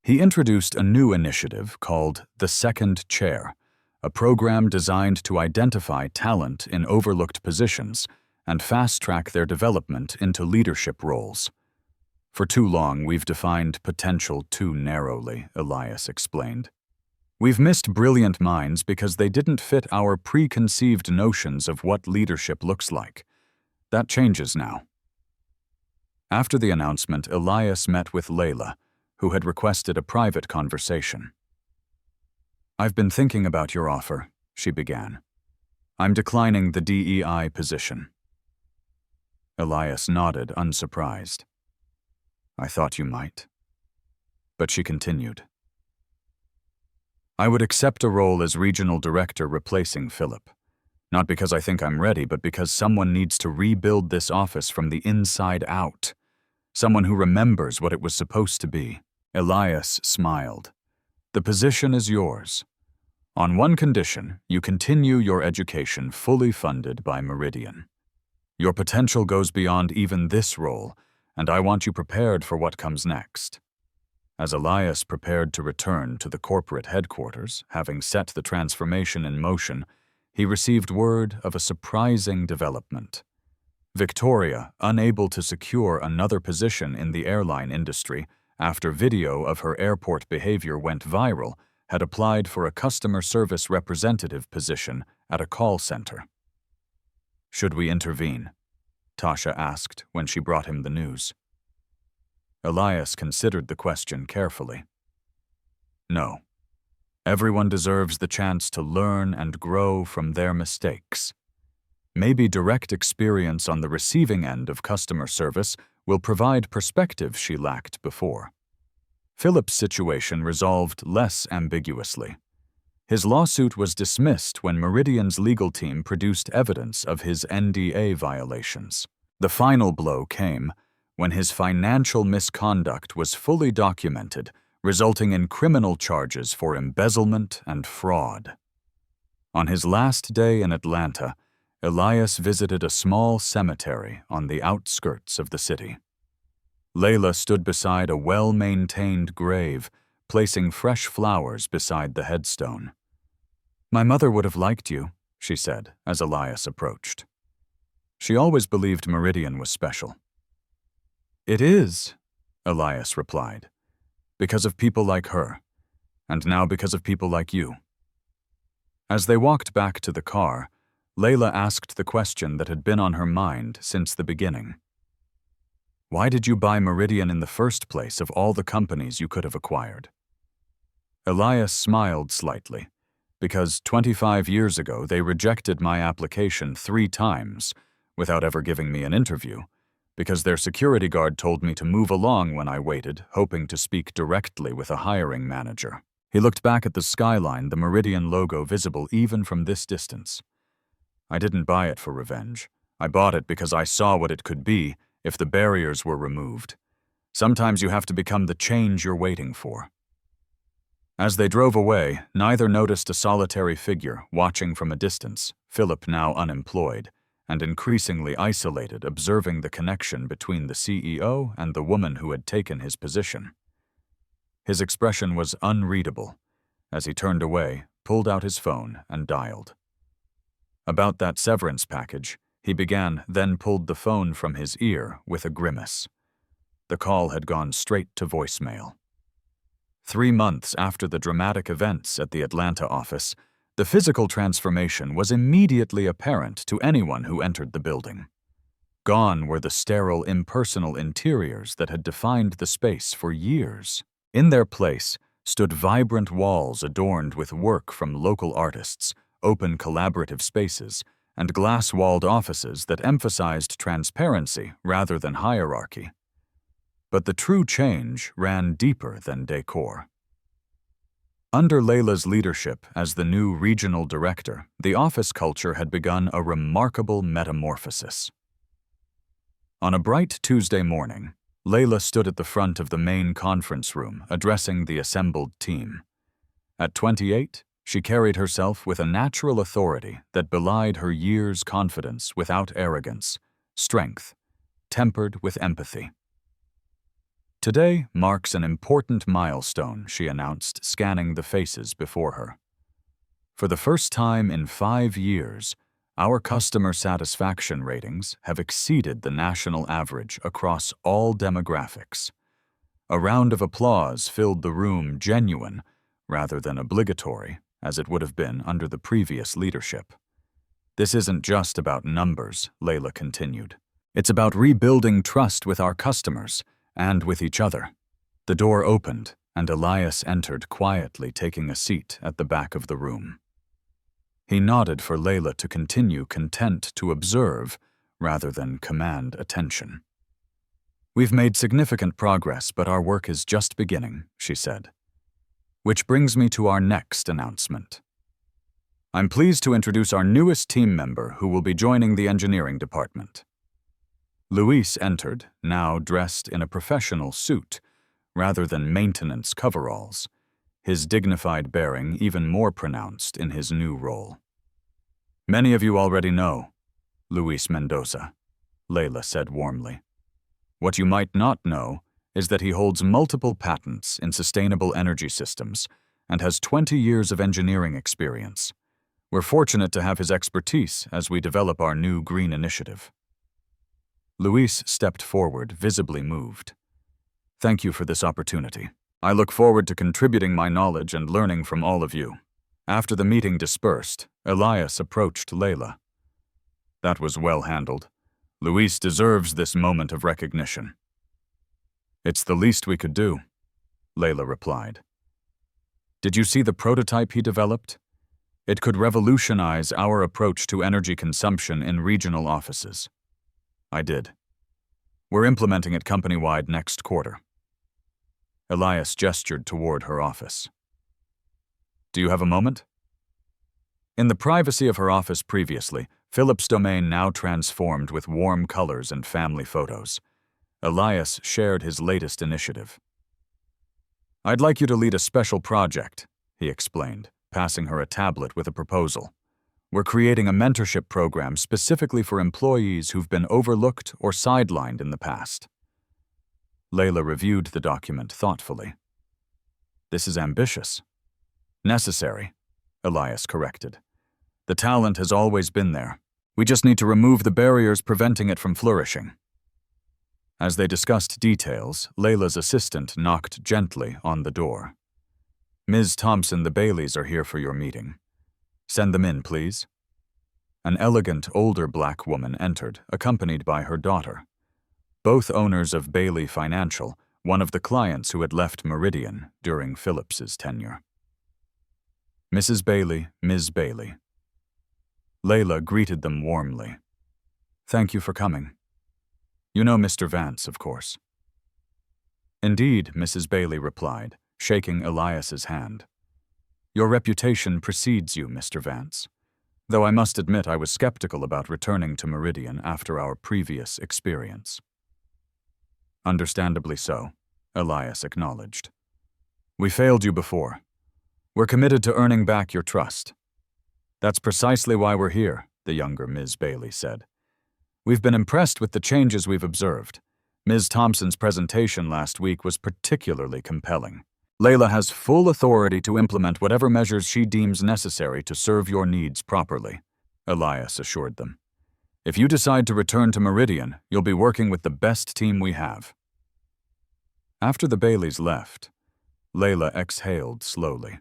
He introduced a new initiative called the Second Chair, a program designed to identify talent in overlooked positions and fast-track their development into leadership roles. "For too long, we've defined potential too narrowly," Elias explained. "We've missed brilliant minds because they didn't fit our preconceived notions of what leadership looks like. That changes now." After the announcement, Elias met with Layla, who had requested a private conversation. "I've been thinking about your offer," she began. "I'm declining the DEI position." Elias nodded, unsurprised. "I thought you might." But she continued. "I would accept a role as regional director replacing Philip. Not because I think I'm ready, but because someone needs to rebuild this office from the inside out. Someone who remembers what it was supposed to be." Elias smiled. "The position is yours. On one condition, you continue your education fully funded by Meridian. Your potential goes beyond even this role, and I want you prepared for what comes next." As Elias prepared to return to the corporate headquarters, having set the transformation in motion, he received word of a surprising development. Victoria, unable to secure another position in the airline industry after video of her airport behavior went viral, had applied for a customer service representative position at a call center. "Should we intervene?" Tasha asked when she brought him the news. Elias considered the question carefully. "No. Everyone deserves the chance to learn and grow from their mistakes. Maybe direct experience on the receiving end of customer service will provide perspective she lacked before." Philip's situation resolved less ambiguously. His lawsuit was dismissed when Meridian's legal team produced evidence of his NDA violations. The final blow came when his financial misconduct was fully documented, resulting in criminal charges for embezzlement and fraud. On his last day in Atlanta, Elias visited a small cemetery on the outskirts of the city. Layla stood beside a well-maintained grave, placing fresh flowers beside the headstone. "My mother would have liked you," she said as Elias approached. She always believed Meridian was special. "It is," Elias replied, "because of people like her, and now because of people like you." As they walked back to the car, Layla asked the question that had been on her mind since the beginning. "Why did you buy Meridian in the first place of all the companies you could have acquired?" Elias smiled slightly, because 25 years ago they rejected my application 3 times without ever giving me an interview, because their security guard told me to move along when I waited, hoping to speak directly with a hiring manager. He looked back at the skyline, the Meridian logo visible even from this distance. "I didn't buy it for revenge. I bought it because I saw what it could be if the barriers were removed. Sometimes you have to become the change you're waiting for." As they drove away, neither noticed a solitary figure watching from a distance, Philip now unemployed, and increasingly isolated, observing the connection between the CEO and the woman who had taken his position. His expression was unreadable. As he turned away, pulled out his phone and dialed. About that severance package, he began, then pulled the phone from his ear with a grimace. The call had gone straight to voicemail. 3 months after the dramatic events at the Atlanta office, the physical transformation was immediately apparent to anyone who entered the building. Gone were the sterile, impersonal interiors that had defined the space for years. In their place stood vibrant walls adorned with work from local artists, open collaborative spaces, and glass-walled offices that emphasized transparency rather than hierarchy. But the true change ran deeper than decor. Under Layla's leadership as the new regional director, the office culture had begun a remarkable metamorphosis. On a bright Tuesday morning, Layla stood at the front of the main conference room, addressing the assembled team. At 28, she carried herself with a natural authority that belied her years' confidence without arrogance, strength, tempered with empathy. Today marks an important milestone, she announced, scanning the faces before her. For the first time in 5 years, our customer satisfaction ratings have exceeded the national average across all demographics. A round of applause filled the room, genuine rather than obligatory, as it would have been under the previous leadership. This isn't just about numbers, Layla continued. It's about rebuilding trust with our customers and with each other. The door opened, and Elias entered quietly, taking a seat at the back of the room. He nodded for Layla to continue, content to observe rather than command attention. "We've made significant progress, but our work is just beginning," she said. Which brings me to our next announcement. I'm pleased to introduce our newest team member who will be joining the engineering department. Luis entered, now dressed in a professional suit, rather than maintenance coveralls, his dignified bearing even more pronounced in his new role. "Many of you already know Luis Mendoza," Layla said warmly. "What you might not know is that he holds multiple patents in sustainable energy systems and has 20 years of engineering experience. We're fortunate to have his expertise as we develop our new green initiative." Luis stepped forward, visibly moved. "Thank you for this opportunity. I look forward to contributing my knowledge and learning from all of you." After the meeting dispersed, Elias approached Layla. "That was well handled. Luis deserves this moment of recognition." "It's the least we could do," Layla replied. "Did you see the prototype he developed? It could revolutionize our approach to energy consumption in regional offices." "I did. We're implementing it company-wide next quarter." Elias gestured toward her office. "Do you have a moment?" In the privacy of her office previously, Philip's domain now transformed with warm colors and family photos. Elias shared his latest initiative. "I'd like you to lead a special project," he explained, passing her a tablet with a proposal. "We're creating a mentorship program specifically for employees who've been overlooked or sidelined in the past." Layla reviewed the document thoughtfully. "This is ambitious." "Necessary," Elias corrected. "The talent has always been there. We just need to remove the barriers preventing it from flourishing." As they discussed details, Layla's assistant knocked gently on the door. "Ms. Thompson, the Baileys are here for your meeting. Send them in, please." An elegant, older black woman entered, accompanied by her daughter. Both owners of Bailey Financial, one of the clients who had left Meridian during Phillips's tenure. "Mrs. Bailey, Ms. Bailey." Layla greeted them warmly. "Thank you for coming. You know Mr. Vance, of course." "Indeed," Mrs. Bailey replied, shaking Elias's hand. "Your reputation precedes you, Mr. Vance. Though I must admit I was skeptical about returning to Meridian after our previous experience." "Understandably so," Elias acknowledged. "We failed you before. We're committed to earning back your trust. That's precisely why we're here, the younger Ms. Bailey said. We've been impressed with the changes we've observed. Ms. Thompson's presentation last week was particularly compelling. Layla has full authority to implement whatever measures she deems necessary to serve your needs properly, Elias assured them. If you decide to return to Meridian, you'll be working with the best team we have. After the Baileys left, Layla exhaled slowly.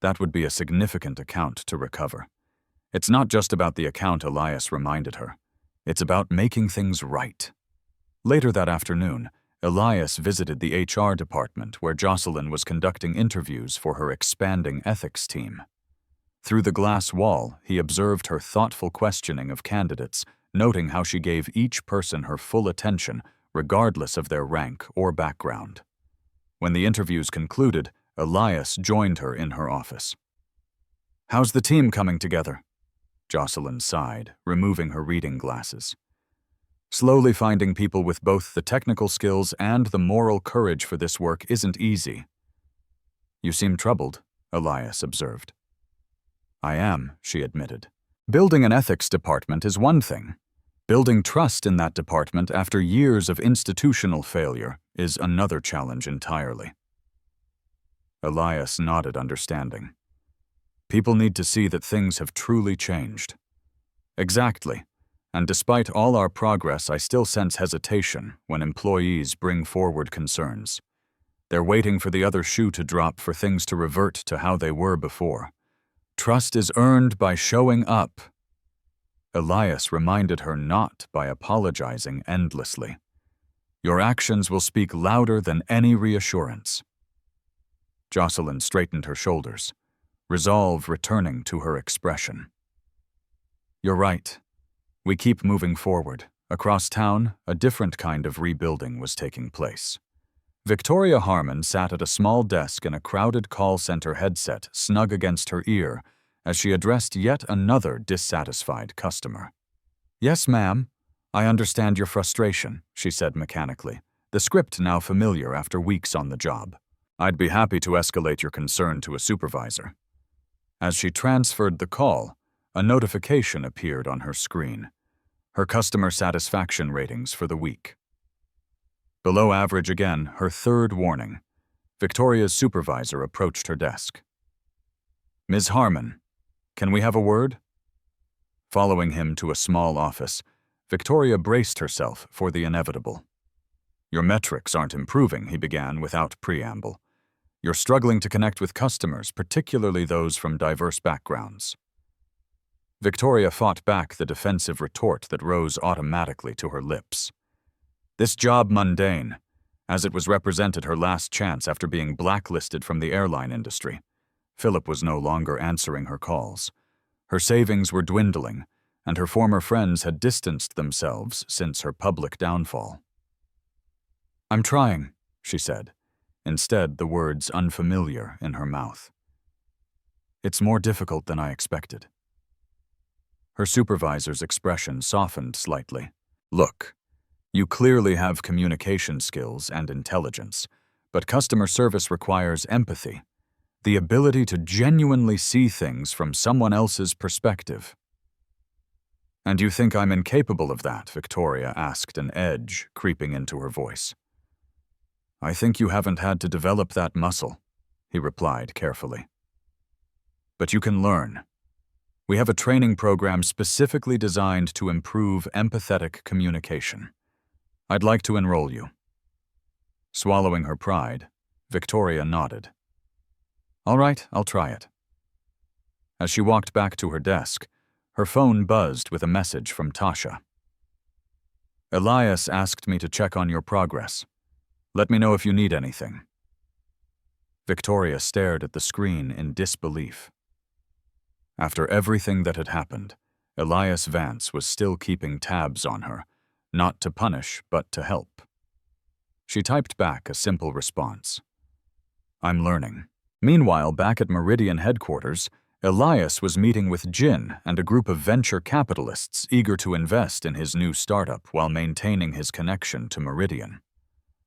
That would be a significant account to recover. It's not just about the account, Elias reminded her. It's about making things right. Later that afternoon, Elias visited the HR department where Jocelyn was conducting interviews for her expanding ethics team. Through the glass wall, he observed her thoughtful questioning of candidates, noting how she gave each person her full attention, regardless of their rank or background. When the interviews concluded, Elias joined her in her office. "How's the team coming together?" Jocelyn sighed, removing her reading glasses. "Slowly finding people with both the technical skills and the moral courage for this work isn't easy." "You seem troubled," Elias observed. "I am," she admitted. "Building an ethics department is one thing. Building trust in that department after years of institutional failure is another challenge entirely." Elias nodded understanding. "People need to see that things have truly changed." "Exactly. And despite all our progress, I still sense hesitation when employees bring forward concerns. They're waiting for the other shoe to drop for things to revert to how they were before. Trust is earned by showing up." Elias reminded her not by apologizing endlessly. "Your actions will speak louder than any reassurance." Jocelyn straightened her shoulders, resolve returning to her expression. "You're right. We keep moving forward." Across town, a different kind of rebuilding was taking place. Victoria Harmon sat at a small desk in a crowded call center headset snug against her ear as she addressed yet another dissatisfied customer. "Yes, ma'am. I understand your frustration," she said mechanically, the script now familiar after weeks on the job. "I'd be happy to escalate your concern to a supervisor." As she transferred the call, a notification appeared on her screen. Her customer satisfaction ratings for the week. Below average again, her third warning. Victoria's supervisor approached her desk. "Ms. Harmon, can we have a word?" Following him to a small office, Victoria braced herself for the inevitable. "Your metrics aren't improving," he began without preamble. "You're struggling to connect with customers, particularly those from diverse backgrounds." Victoria fought back the defensive retort that rose automatically to her lips. This job mundane, as it was represented her last chance after being blacklisted from the airline industry. Philip was no longer answering her calls. Her savings were dwindling, and her former friends had distanced themselves since her public downfall. "I'm trying," she said, instead the words unfamiliar in her mouth. "It's more difficult than I expected." Her supervisor's expression softened slightly. "Look, you clearly have communication skills and intelligence, but customer service requires empathy, the ability to genuinely see things from someone else's perspective." "And you think I'm incapable of that?" Victoria asked, an edge creeping into her voice. "I think you haven't had to develop that muscle," he replied carefully. "But you can learn. We have a training program specifically designed to improve empathetic communication. I'd like to enroll you." Swallowing her pride, Victoria nodded. "All right, I'll try it." As she walked back to her desk, her phone buzzed with a message from Tasha. "Elias asked me to check on your progress. Let me know if you need anything." Victoria stared at the screen in disbelief. After everything that had happened, Elias Vance was still keeping tabs on her, not to punish, but to help. She typed back a simple response. "I'm learning." Meanwhile, back at Meridian headquarters, Elias was meeting with Jin and a group of venture capitalists eager to invest in his new startup while maintaining his connection to Meridian.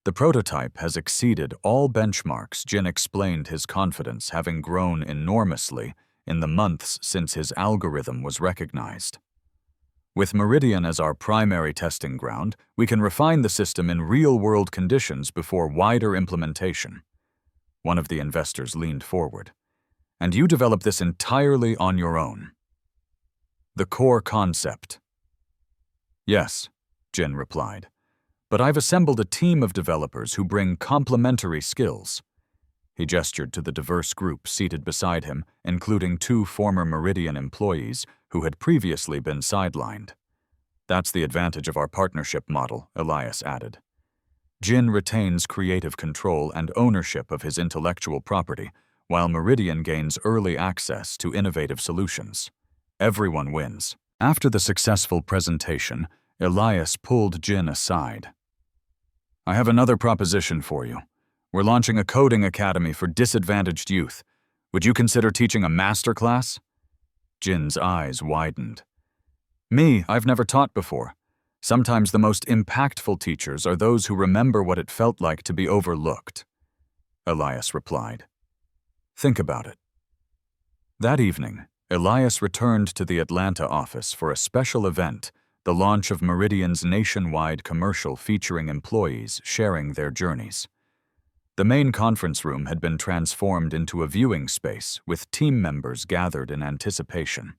The prototype has exceeded all benchmarks. Jin explained, his confidence having grown enormously in the months since his algorithm was recognized. With Meridian as our primary testing ground, we can refine the system in real-world conditions before wider implementation. One of the investors leaned forward. And you develop this entirely on your own. The core concept. Yes, Jin replied. But I've assembled a team of developers who bring complementary skills. He gestured to the diverse group seated beside him, including 2 former Meridian employees who had previously been sidelined. That's the advantage of our partnership model, Elias added. Jin retains creative control and ownership of his intellectual property, while Meridian gains early access to innovative solutions. Everyone wins. After the successful presentation, Elias pulled Jin aside. I have another proposition for you. We're launching a coding academy for disadvantaged youth. Would you consider teaching a master class? Jin's eyes widened. Me, I've never taught before. Sometimes the most impactful teachers are those who remember what it felt like to be overlooked. Elias replied. Think about it. That evening, Elias returned to the Atlanta office for a special event, the launch of Meridian's nationwide commercial featuring employees sharing their journeys. The main conference room had been transformed into a viewing space with team members gathered in anticipation.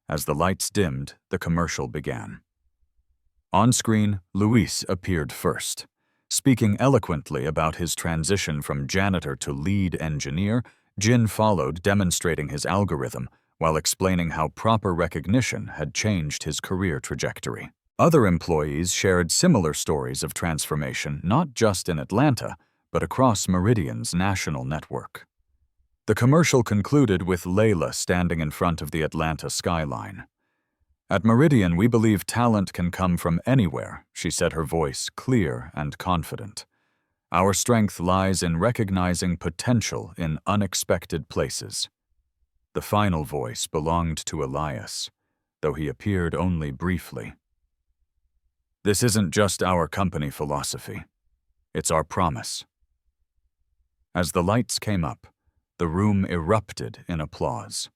As the lights dimmed, the commercial began. On screen, Luis appeared first, speaking eloquently about his transition from janitor to lead engineer. Jin followed, demonstrating his algorithm while explaining how proper recognition had changed his career trajectory. Other employees shared similar stories of transformation, not just in Atlanta, but across Meridian's national network. The commercial concluded with Layla standing in front of the Atlanta skyline. At Meridian, we believe talent can come from anywhere, she said, her voice clear and confident. Our strength lies in recognizing potential in unexpected places. The final voice belonged to Elias, though he appeared only briefly. This isn't just our company philosophy. It's our promise. As the lights came up, the room erupted in applause.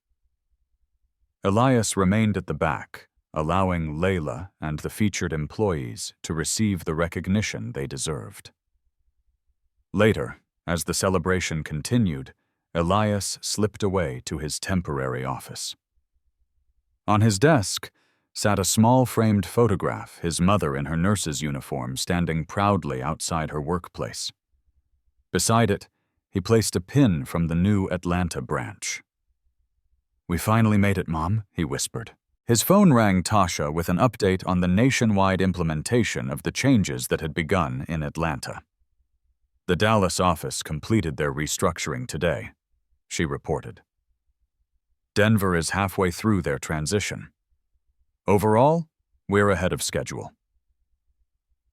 Elias remained at the back, allowing Layla and the featured employees to receive the recognition they deserved. Later, as the celebration continued, Elias slipped away to his temporary office. On his desk sat a small framed photograph, his mother in her nurse's uniform standing proudly outside her workplace. Beside it, he placed a pin from the new Atlanta branch. We finally made it, Mom, he whispered. His phone rang Tasha with an update on the nationwide implementation of the changes that had begun in Atlanta. The Dallas office completed their restructuring today, she reported. Denver is halfway through their transition. Overall, we're ahead of schedule.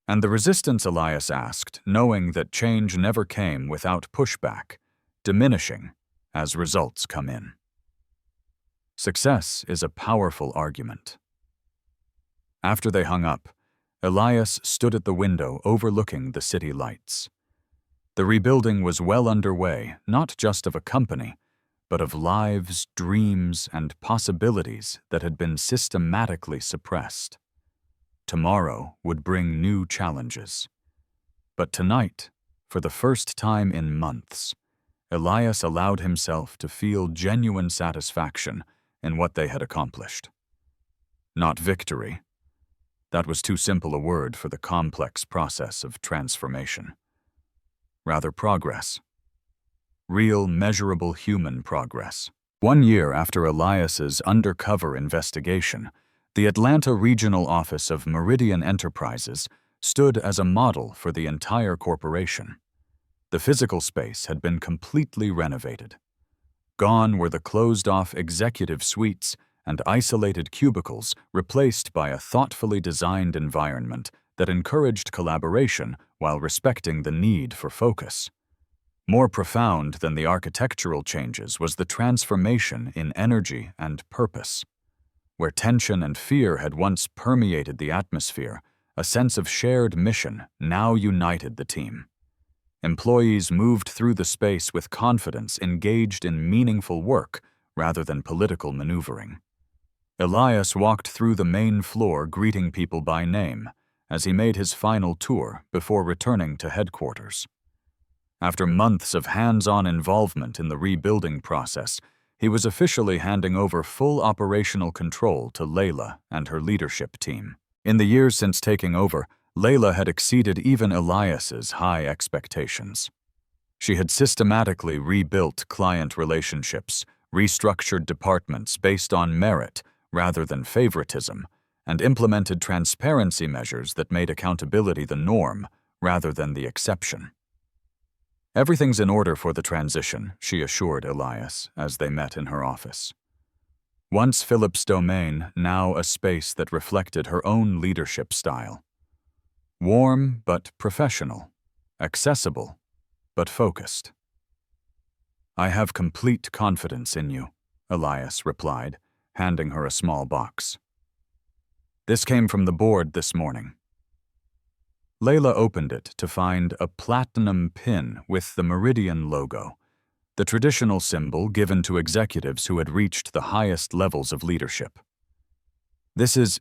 And the resistance, Elias asked, knowing that change never came without pushback, diminishing as results come in. Success is a powerful argument. After they hung up, Elias stood at the window overlooking the city lights. The rebuilding was well underway, not just of a company, but of lives, dreams, and possibilities that had been systematically suppressed. Tomorrow would bring new challenges. But tonight, for the first time in months, Elias allowed himself to feel genuine satisfaction in what they had accomplished. Not victory. That was too simple a word for the complex process of transformation. Rather, progress. Real, measurable human progress. 1 year after Elias's undercover investigation, the Atlanta Regional Office of Meridian Enterprises stood as a model for the entire corporation. The physical space had been completely renovated. Gone were the closed-off executive suites and isolated cubicles, replaced by a thoughtfully designed environment that encouraged collaboration while respecting the need for focus. More profound than the architectural changes was the transformation in energy and purpose. Where tension and fear had once permeated the atmosphere, A sense of shared mission now united the team. Employees moved through the space with confidence, engaged in meaningful work rather than political maneuvering. Elias walked through the main floor greeting people by name as he made his final tour before returning to headquarters. After months of hands-on involvement in the rebuilding process, he was officially handing over full operational control to Layla and her leadership team. In the years since taking over, Layla had exceeded even Elias's high expectations. She had systematically rebuilt client relationships, restructured departments based on merit rather than favoritism, and implemented transparency measures that made accountability the norm rather than the exception. "Everything's in order for the transition," she assured Elias as they met in her office. Once Philip's domain, now a space that reflected her own leadership style. Warm but professional, accessible but focused. "I have complete confidence in you," Elias replied, handing her a small box. "This came from the board this morning." Layla opened it to find a platinum pin with the Meridian logo, the traditional symbol given to executives who had reached the highest levels of leadership. "This is,"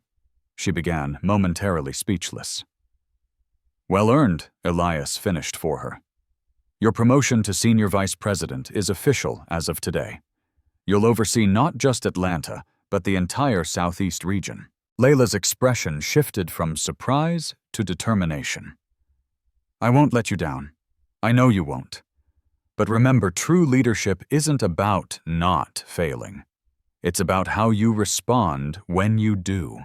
she began, momentarily speechless. "Well earned," Elias finished for her. "Your promotion to Senior Vice President is official as of today. You'll oversee not just Atlanta, but the entire Southeast region." Layla's expression shifted from surprise to determination. "I won't let you down. I know you won't. But remember, true leadership isn't about not failing. It's about how you respond when you do."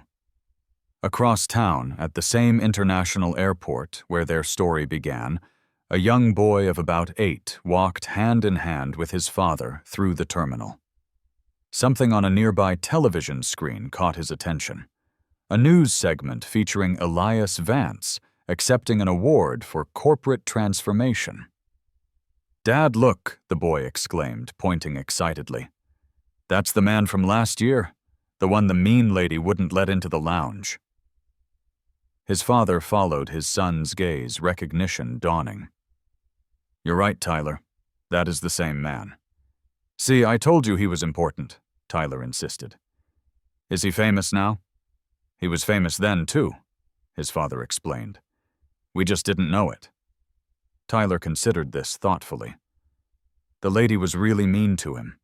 Across town, at the same international airport where their story began, a young boy of about 8 walked hand in hand with his father through the terminal. Something on a nearby television screen caught his attention. A news segment featuring Elias Vance accepting an award for corporate transformation. "Dad, look," the boy exclaimed, pointing excitedly. "That's the man from last year, the one the mean lady wouldn't let into the lounge." His father followed his son's gaze, recognition dawning. "You're right, Tyler. That is the same man." "See, I told you he was important," Tyler insisted. "Is he famous now?" "He was famous then, too," his father explained. "We just didn't know it." Tyler considered this thoughtfully. "The lady was really mean to him.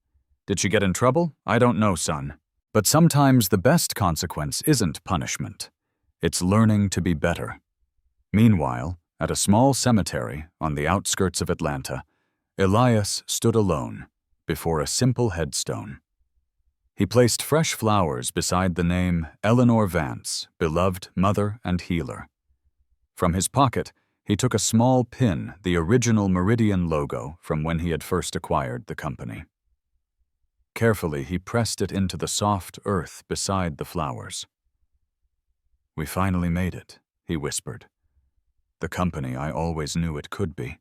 Did she get in trouble? I don't know, son. But sometimes the best consequence isn't punishment. It's learning to be better." Meanwhile, at a small cemetery on the outskirts of Atlanta, Elias stood alone before a simple headstone. He placed fresh flowers beside the name Eleanor Vance, beloved mother and healer. From his pocket, he took a small pin, the original Meridian logo from when he had first acquired the company. Carefully, he pressed it into the soft earth beside the flowers. "We finally made it," he whispered. "The company I always knew it could be."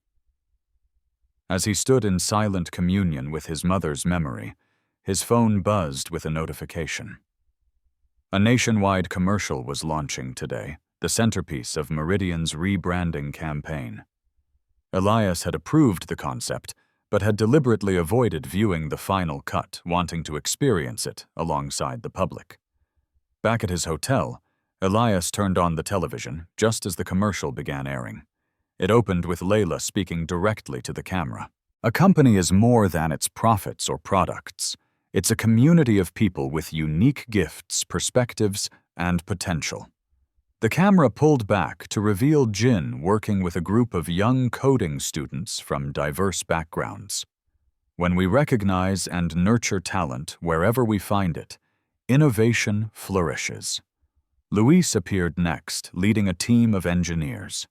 As he stood in silent communion with his mother's memory, his phone buzzed with a notification. A nationwide commercial was launching today, the centerpiece of Meridian's rebranding campaign. Elias had approved the concept, but had deliberately avoided viewing the final cut, wanting to experience it alongside the public. Back at his hotel, Elias turned on the television just as the commercial began airing. It opened with Layla speaking directly to the camera. "A company is more than its profits or products. It's a community of people with unique gifts, perspectives, and potential." The camera pulled back to reveal Jin working with a group of young coding students from diverse backgrounds. "When we recognize and nurture talent wherever we find it, innovation flourishes." Luis appeared next, leading a team of engineers.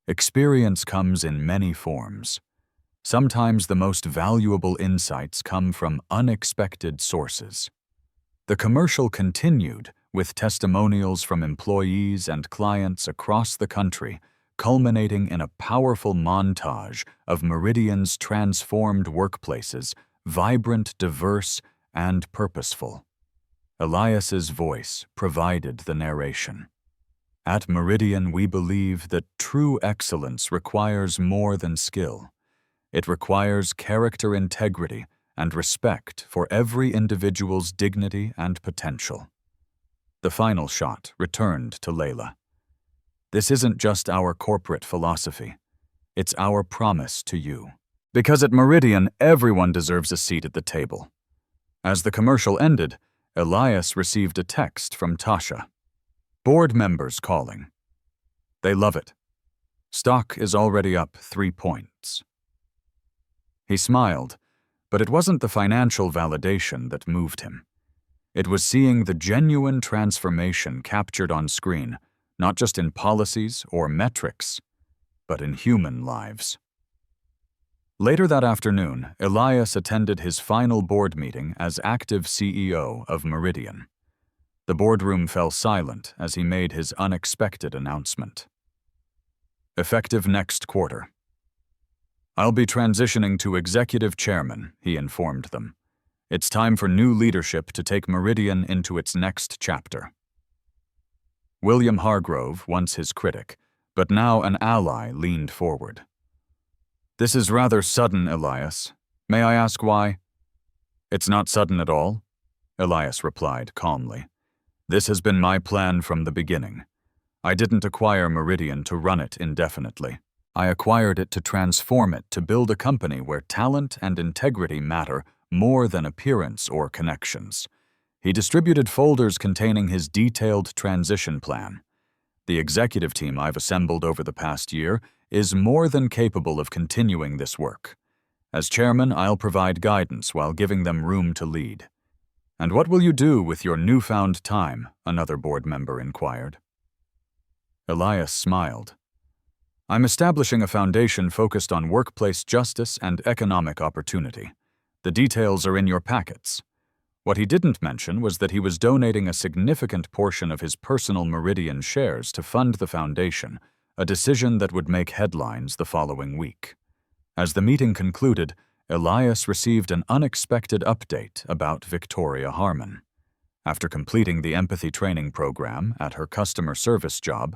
Experience comes in many forms. Sometimes the most valuable insights come from unexpected sources. The commercial continued with testimonials from employees and clients across the country, culminating in a powerful montage of Meridian's transformed workplaces, vibrant, diverse, and purposeful. Elias's voice provided the narration. At Meridian, we believe that true excellence requires more than skill. It requires character integrity and respect for every individual's dignity and potential. The final shot returned to Layla. This isn't just our corporate philosophy. It's our promise to you. Because at Meridian, everyone deserves a seat at the table. As the commercial ended, Elias received a text from Tasha. Board members calling. They love it. Stock is already up 3 points. He smiled, but it wasn't the financial validation that moved him. It was seeing the genuine transformation captured on screen, not just in policies or metrics, but in human lives. Later that afternoon, Elias attended his final board meeting as active CEO of Meridian. The boardroom fell silent as he made his unexpected announcement. Effective next quarter. I'll be transitioning to executive chairman, he informed them. It's time for new leadership to take Meridian into its next chapter. William Hargrove, once his critic, but now an ally, leaned forward. This is rather sudden, Elias. May I ask why? It's not sudden at all, Elias replied calmly. This has been my plan from the beginning. I didn't acquire Meridian to run it indefinitely. I acquired it to transform it to build a company where talent and integrity matter more than appearance or connections. He distributed folders containing his detailed transition plan. The executive team I've assembled over the past year is more than capable of continuing this work. As chairman, I'll provide guidance while giving them room to lead. And what will you do with your newfound time? Another board member inquired. Elias smiled. I'm establishing a foundation focused on workplace justice and economic opportunity. The details are in your packets. What he didn't mention was that he was donating a significant portion of his personal Meridian shares to fund the foundation, a decision that would make headlines the following week. As the meeting concluded, Elias received an unexpected update about Victoria Harmon. After completing the empathy training program at her customer service job,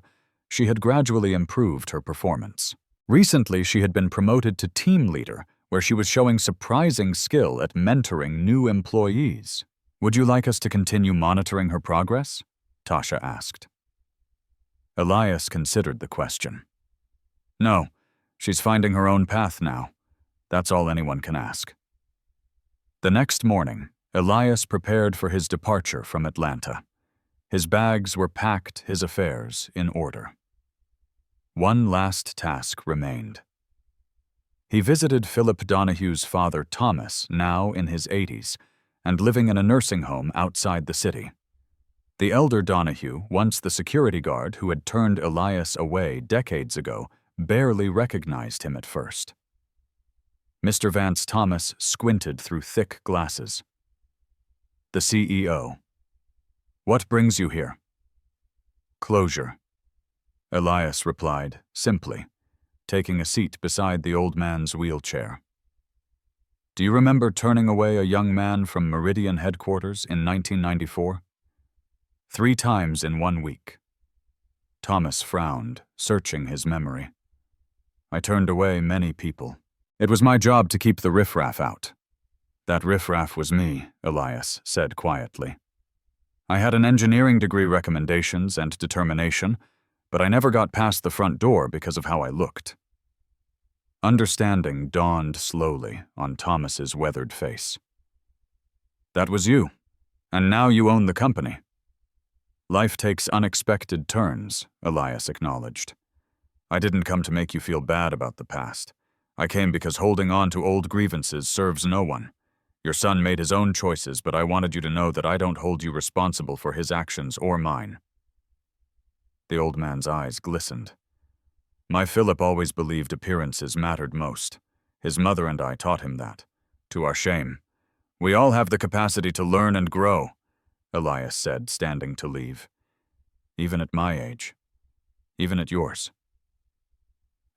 she had gradually improved her performance. Recently, she had been promoted to team leader, where she was showing surprising skill at mentoring new employees. Would you like us to continue monitoring her progress? Tasha asked. Elias considered the question. No, she's finding her own path now. That's all anyone can ask. The next morning, Elias prepared for his departure from Atlanta. His bags were packed, his affairs in order. One last task remained. He visited Philip Donahue's father, Thomas, now in his 80s, and living in a nursing home outside the city. The elder Donahue, once the security guard who had turned Elias away decades ago, barely recognized him at first. Mr. Vance Thomas squinted through thick glasses. The CEO. What brings you here? Closure. Elias replied, simply, taking a seat beside the old man's wheelchair. Do you remember turning away a young man from Meridian headquarters in 1994? 3 times in 1 week. Thomas frowned, searching his memory. I turned away many people. It was my job to keep the riffraff out. That riffraff was me, Elias said quietly. I had an engineering degree recommendations and determination, but I never got past the front door because of how I looked. Understanding dawned slowly on Thomas's weathered face. That was you, and now you own the company. Life takes unexpected turns, Elias acknowledged. I didn't come to make you feel bad about the past. I came because holding on to old grievances serves no one. Your son made his own choices, but I wanted you to know that I don't hold you responsible for his actions or mine. The old man's eyes glistened. My Philip always believed appearances mattered most. His mother and I taught him that. To our shame. We all have the capacity to learn and grow, Elias said, standing to leave. Even at my age. Even at yours.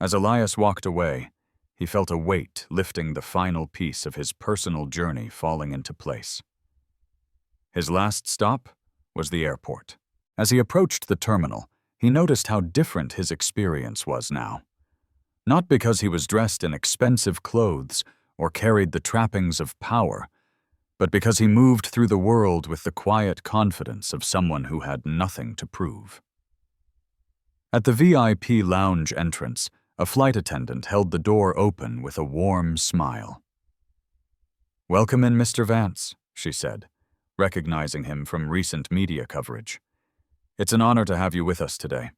As Elias walked away, he felt a weight lifting the final piece of his personal journey falling into place. His last stop was the airport. As he approached the terminal, he noticed how different his experience was now. Not because he was dressed in expensive clothes or carried the trappings of power, but because he moved through the world with the quiet confidence of someone who had nothing to prove. At the VIP lounge entrance, a flight attendant held the door open with a warm smile. "Welcome in, Mr. Vance," she said, recognizing him from recent media coverage. "It's an honor to have you with us today."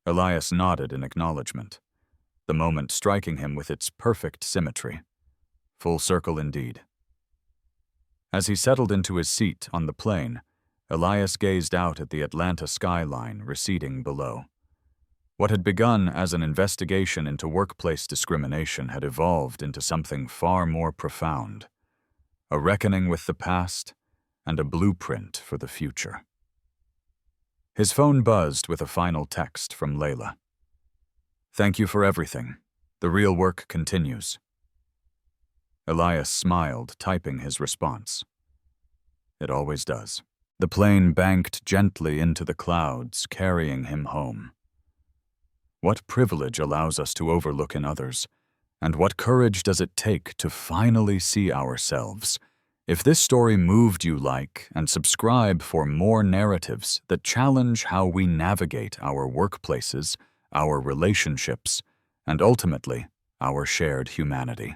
Elias nodded in acknowledgement, the moment striking him with its perfect symmetry. Full circle indeed. As he settled into his seat on the plane, Elias gazed out at the Atlanta skyline receding below. What had begun as an investigation into workplace discrimination had evolved into something far more profound, a reckoning with the past and a blueprint for the future. His phone buzzed with a final text from Layla. "Thank you for everything. The real work continues." Elias smiled, typing his response. It always does. The plane banked gently into the clouds, carrying him home. What privilege allows us to overlook in others, and what courage does it take to finally see ourselves? If this story moved you, like and subscribe for more narratives that challenge how we navigate our workplaces, our relationships, and ultimately, our shared humanity.